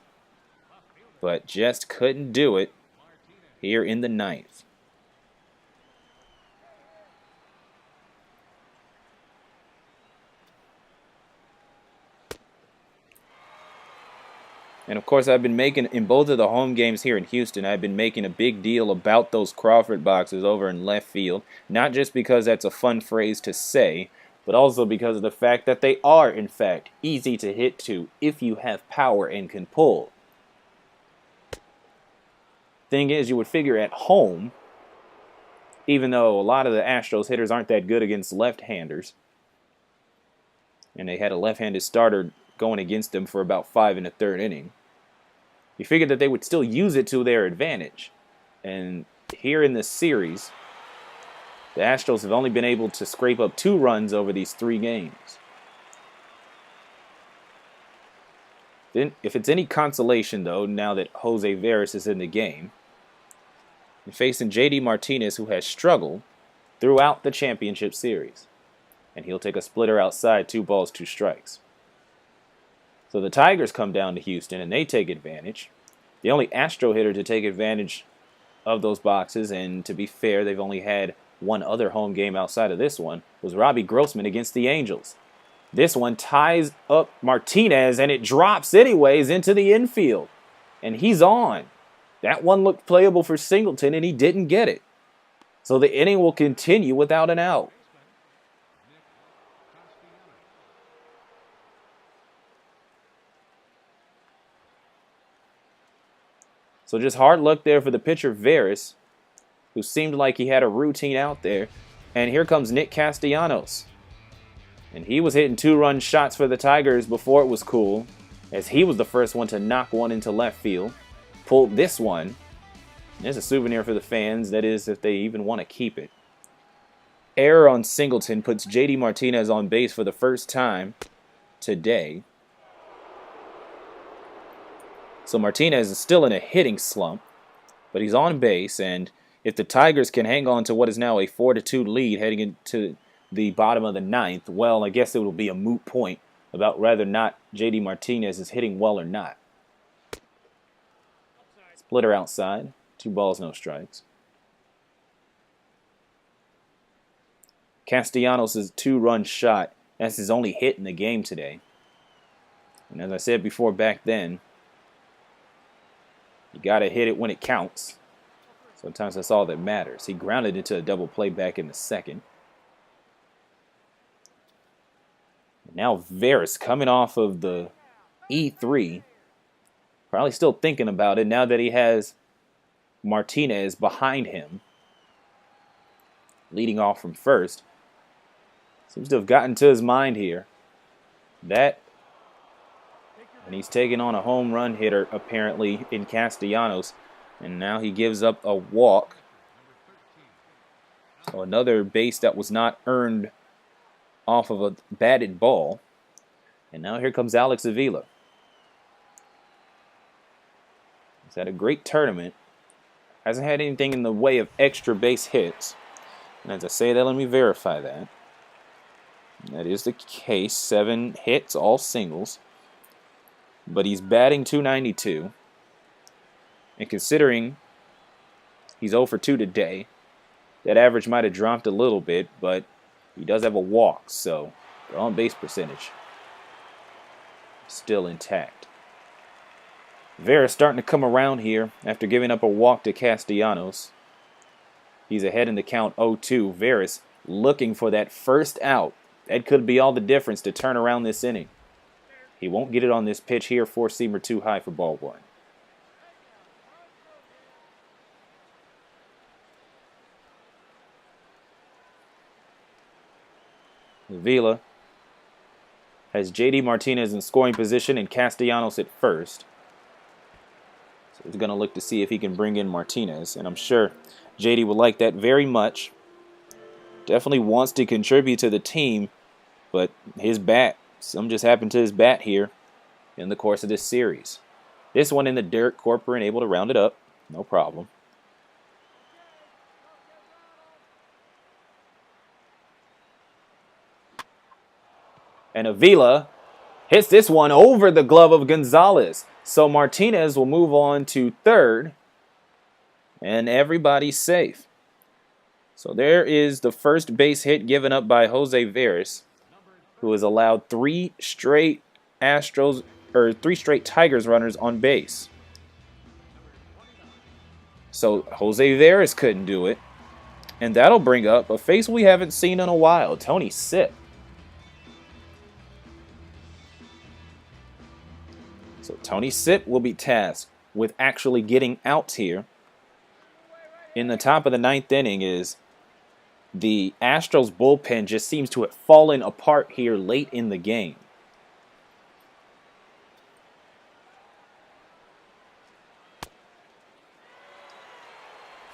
but just couldn't do it here in the 9th. And of course, I've been making, in both of the home games here in Houston, I've been making a big deal about those Crawford boxes over in left field, not just because that's a fun phrase to say, but also because of the fact that they are, in fact, easy to hit to if you have power and can pull. Thing is, you would figure at home, even though a lot of the Astros hitters aren't that good against left-handers, and they had a left-handed starter going against them for about 5 1/3 inning, you figured that they would still use it to their advantage. And here in this series, The Astros have only been able to scrape up 2 runs over these 3 games. Then, if it's any consolation, though, now that Jose Veras is in the game, and facing JD Martinez, who has struggled throughout the championship series. And he'll take a splitter outside, 2 balls, 2 strikes. So the Tigers come down to Houston, and they take advantage. The only Astro hitter to take advantage of those boxes, and to be fair, they've only had 1 other home game outside of this one, was Robbie Grossman against the Angels. This one ties up Martinez, and it drops anyways into the infield. And he's on. That one looked playable for Singleton, and he didn't get it. So the inning will continue without an out. So just hard luck there for the pitcher Veras, who seemed like he had a routine out there. And here comes Nick Castellanos. And he was hitting 2-run shots for the Tigers before it was cool, as he was the first one to knock one into left field. Pulled this one. There's a souvenir for the fans, that is, if they even want to keep it. Error on Singleton puts JD Martinez on base for the first time today. So Martinez is still in a hitting slump, but he's on base, and if the Tigers can hang on to what is now a 4-2 lead heading into the bottom of the 9th, well, I guess it will be a moot point about whether or not JD Martinez is hitting well or not. Splitter outside, 2 balls, no strikes. Castellanos' 2-run shot, that's his only hit in the game today. And as I said before back then, you got to hit it when it counts. Sometimes that's all that matters. He grounded into a double play back in the 2nd. Now Veras coming off of the E3. Probably still thinking about it now that he has Martinez behind him. Leading off from first. Seems to have gotten to his mind here. That, and he's taking on a home run hitter apparently in Castellanos. And now he gives up a walk. So another base that was not earned off of a batted ball. And now here comes Alex Avila. He's had a great tournament. Hasn't had anything in the way of extra base hits. And as I say that, let me verify that. That is the case. 7 hits, all singles. But he's batting .292. And considering he's 0 for 2 today, that average might have dropped a little bit, but he does have a walk, so the on-base percentage still intact. Veras starting to come around here after giving up a walk to Castellanos. He's ahead in the count 0-2. Veras looking for that first out. That could be all the difference to turn around this inning. He won't get it on this pitch here. 4-seamer too high for ball 1. Avila has JD Martinez in scoring position and Castellanos at first. So he's going to look to see if he can bring in Martinez. And I'm sure JD would like that very much. Definitely wants to contribute to the team. But his bat, something just happened to his bat here in the course of this series. This one in the dirt, Corporan able to round it up. No problem. And Avila hits this one over the glove of Gonzalez. So Martinez will move on to third. And everybody's safe. So there is the first base hit given up by Jose Veras, who has allowed 3 straight Tigers runners on base. So Jose Veras couldn't do it. And that'll bring up a face we haven't seen in a while, Tony Sipp. So Tony Sipp will be tasked with actually getting outs here. In the top of the 9th inning is the Astros bullpen just seems to have fallen apart here late in the game.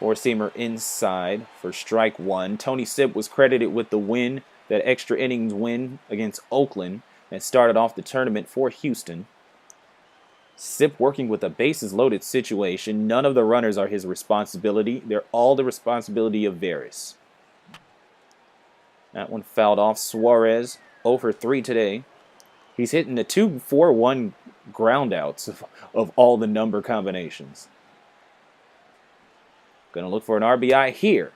Four-seamer inside for strike one. Tony Sipp was credited with the win, that extra innings win against Oakland that started off the tournament for Houston. Sipp working with a bases-loaded situation. None of the runners are his responsibility. They're all the responsibility of Veras. That one fouled off. Suarez 0 for 3 today. He's hitting the 2-4-1 groundouts of all the number combinations. Going to look for an RBI here.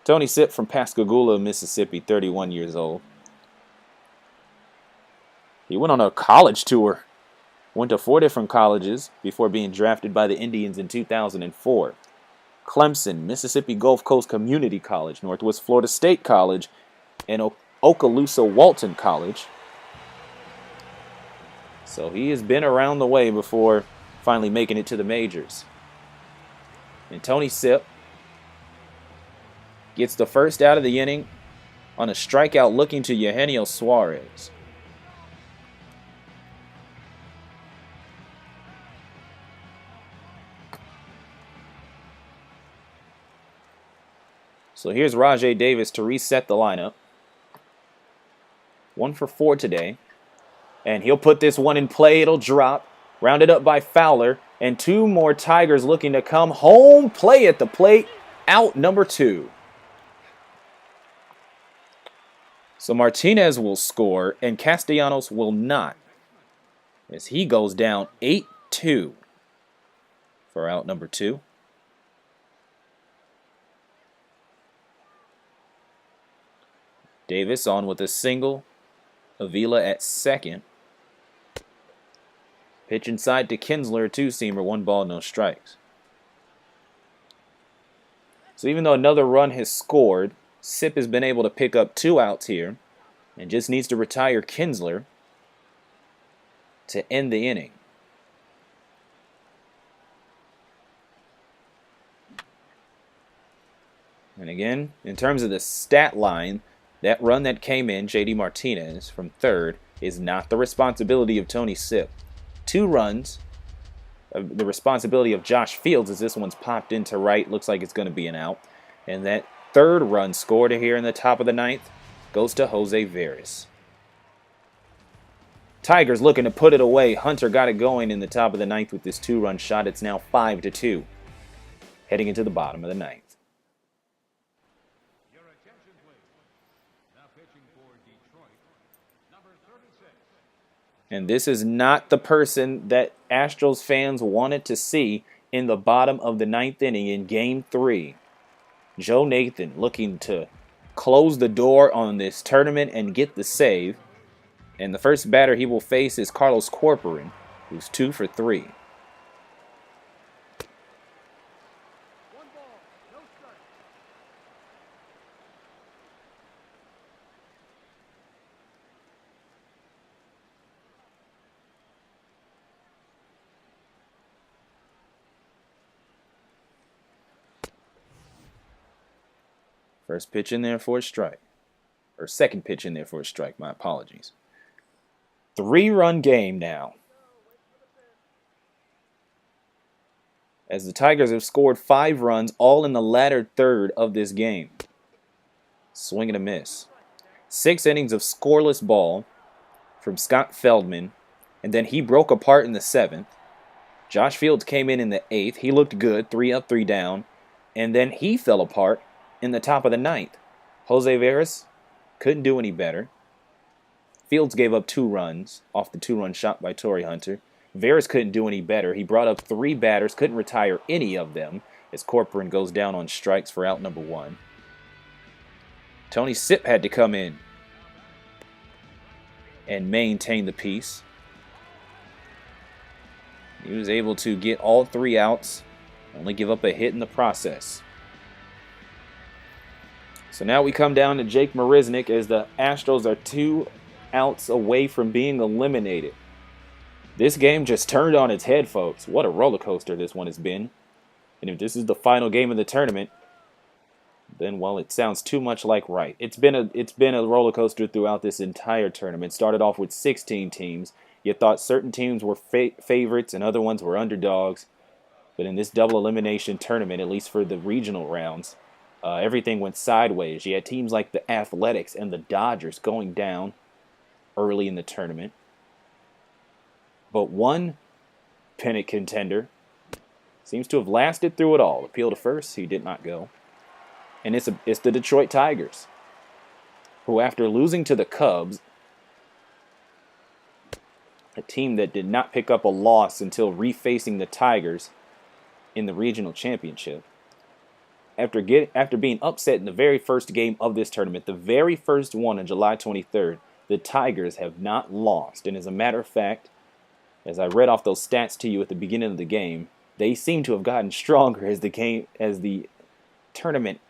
Tony Sipp from Pascagoula, Mississippi, 31 years old. He went on a college tour. Went to 4 different colleges before being drafted by the Indians in 2004. Clemson, Mississippi Gulf Coast Community College, Northwest Florida State College, and Okaloosa Walton College. So he has been around the way before finally making it to the majors. And Tony Sipp gets the first out of the inning on a strikeout looking to Eugenio Suarez. So here's RAJAI Davis to reset the lineup. 1 for 4 today. And he'll put this one in play. It'll drop. Rounded up by Fowler. And 2 more Tigers looking to come home. Play at the plate. Out number 2. So Martinez will score and Castellanos will not, as he goes down 8-2 for out number 2. Davis on with a single. Avila at second. Pitch inside to Kinsler, 2-seamer, 1 ball, no strikes. So even though another run has scored, Sipp has been able to pick up 2 outs here and just needs to retire Kinsler to end the inning. And again, in terms of the stat line, that run that came in, J.D. Martinez from third, is not the responsibility of Tony Sipp. 2 runs, the responsibility of Josh Fields, as this one's popped into right, looks like it's going to be an out. And that third run scored here in the top of the 9th goes to Jose Veras. Tigers looking to put it away. Hunter got it going in the top of the 9th with this 2-run shot. It's now 5-2, heading into the bottom of the 9th. And this is not the person that Astros fans wanted to see in the bottom of the 9th inning in Game 3. Joe Nathan looking to close the door on this tournament and get the save. And the first batter he will face is Carlos Corporan, who's 2 for 3. First pitch in there for a strike. Or second pitch in there for a strike. My apologies. 3-run game now. As the Tigers have scored 5 runs, all in the latter third of this game. Swing and a miss. 6 innings of scoreless ball from Scott Feldman. And then he broke apart in the 7th. Josh Fields came in the 8th. He looked good. 3 up, 3 down. And then he fell apart in the top of the 9th. Jose Veras couldn't do any better. Fields gave up 2 runs off the 2-run shot by Torrey Hunter. Veras couldn't do any better. He brought up 3 batters, couldn't retire any of them as Corporan goes down on strikes for out number 1. Tony Sipp had to come in and maintain the peace. He was able to get all 3 outs, only give up a hit in the process. So now we come down to Jake Marisnick as the Astros are 2 outs away from being eliminated. This game just turned on its head, folks. What a roller coaster this one has been. And if this is the final game of the tournament, then, well, it sounds too much like right. It's been a roller coaster throughout this entire tournament. Started off with 16 teams. You thought certain teams were favorites and other ones were underdogs. But in this double elimination tournament, at least for the regional rounds, everything went sideways. You had teams like the Athletics and the Dodgers going down early in the tournament. But one pennant contender seems to have lasted through it all. Appeal to first, he did not go. And it's the Detroit Tigers, who after losing to the Cubs, a team that did not pick up a loss until refacing the Tigers in the regional championship, after being upset in the very first game of this tournament, the very first one on July 23rd, the Tigers have not lost. And as a matter of fact, as I read off those stats to you at the beginning of the game, they seem to have gotten stronger as the tournament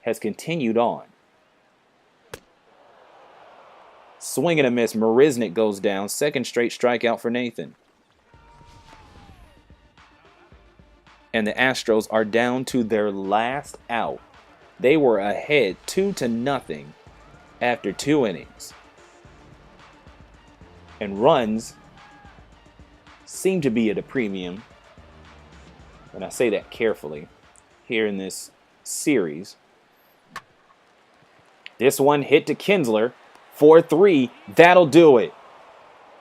has continued on. Swing and a miss. MARISNICK goes down. Second straight strikeout for Nathan. And the Astros are down to their last out. They were ahead 2-0 after 2 innings. And runs seem to be at a premium, and I say that carefully, here in this series. This one hit to Kinsler, 4-3, that'll do it.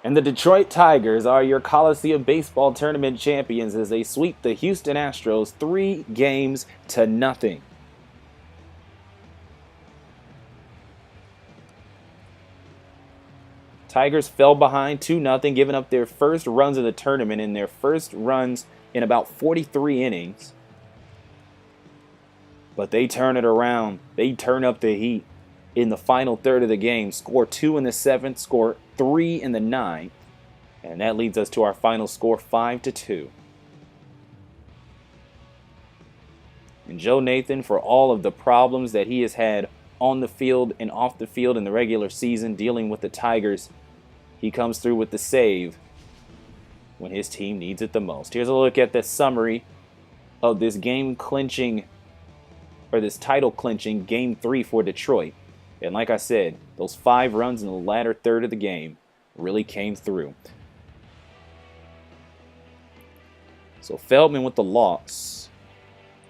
And the Detroit Tigers are your Coliseum Baseball Tournament champions as they sweep the Houston Astros 3-0. Tigers fell behind 2-0, giving up their first runs of the tournament in their first runs in about 43 innings. But they turn it around. They turn up the heat in the final third of the game. Score 2 in the 7th, score 3 in the 9th. And that leads us to our final score, 5-2. And Joe Nathan, for all of the problems that he has had on the field and off the field in the regular season dealing with the Tigers, he comes through with the save when his team needs it the most. Here's a look at the summary of this this title clinching Game 3 for Detroit. And like I said, those 5 runs in the latter third of the game really came through. So Feldman with the loss,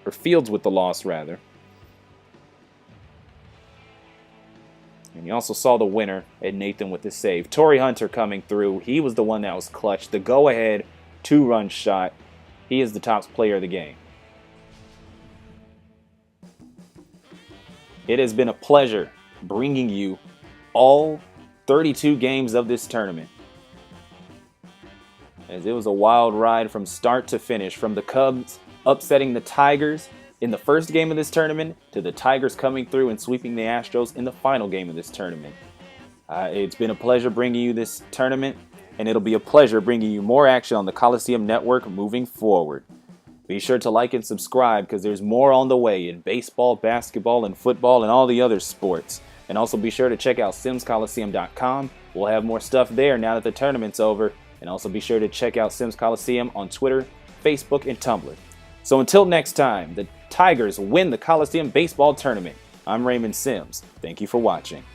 or Fields with the loss rather. And you also saw the winner at Nathan with the save. Torrey Hunter coming through. He was the one that was clutch. The go-ahead 2-run shot. He is the top player of the game. It has been a pleasure bringing you all 32 games of this tournament, as it was a wild ride from start to finish, from the Cubs upsetting the Tigers in the first game of this tournament to the Tigers coming through and sweeping the Astros in the final game of this tournament. It's been a pleasure bringing you this tournament, and it'll be a pleasure bringing you more action on the Coliseum Network moving forward. Be sure to like and subscribe, because there's more on the way in baseball, basketball, and football, and all the other sports. And also be sure to check out simscoliseum.com. We'll have more stuff there now that the tournament's over. And also be sure to check out Sims Coliseum on Twitter, Facebook, and Tumblr. So until next time, the Tigers win the Coliseum Baseball Tournament. I'm Raymond Sims. Thank you for watching.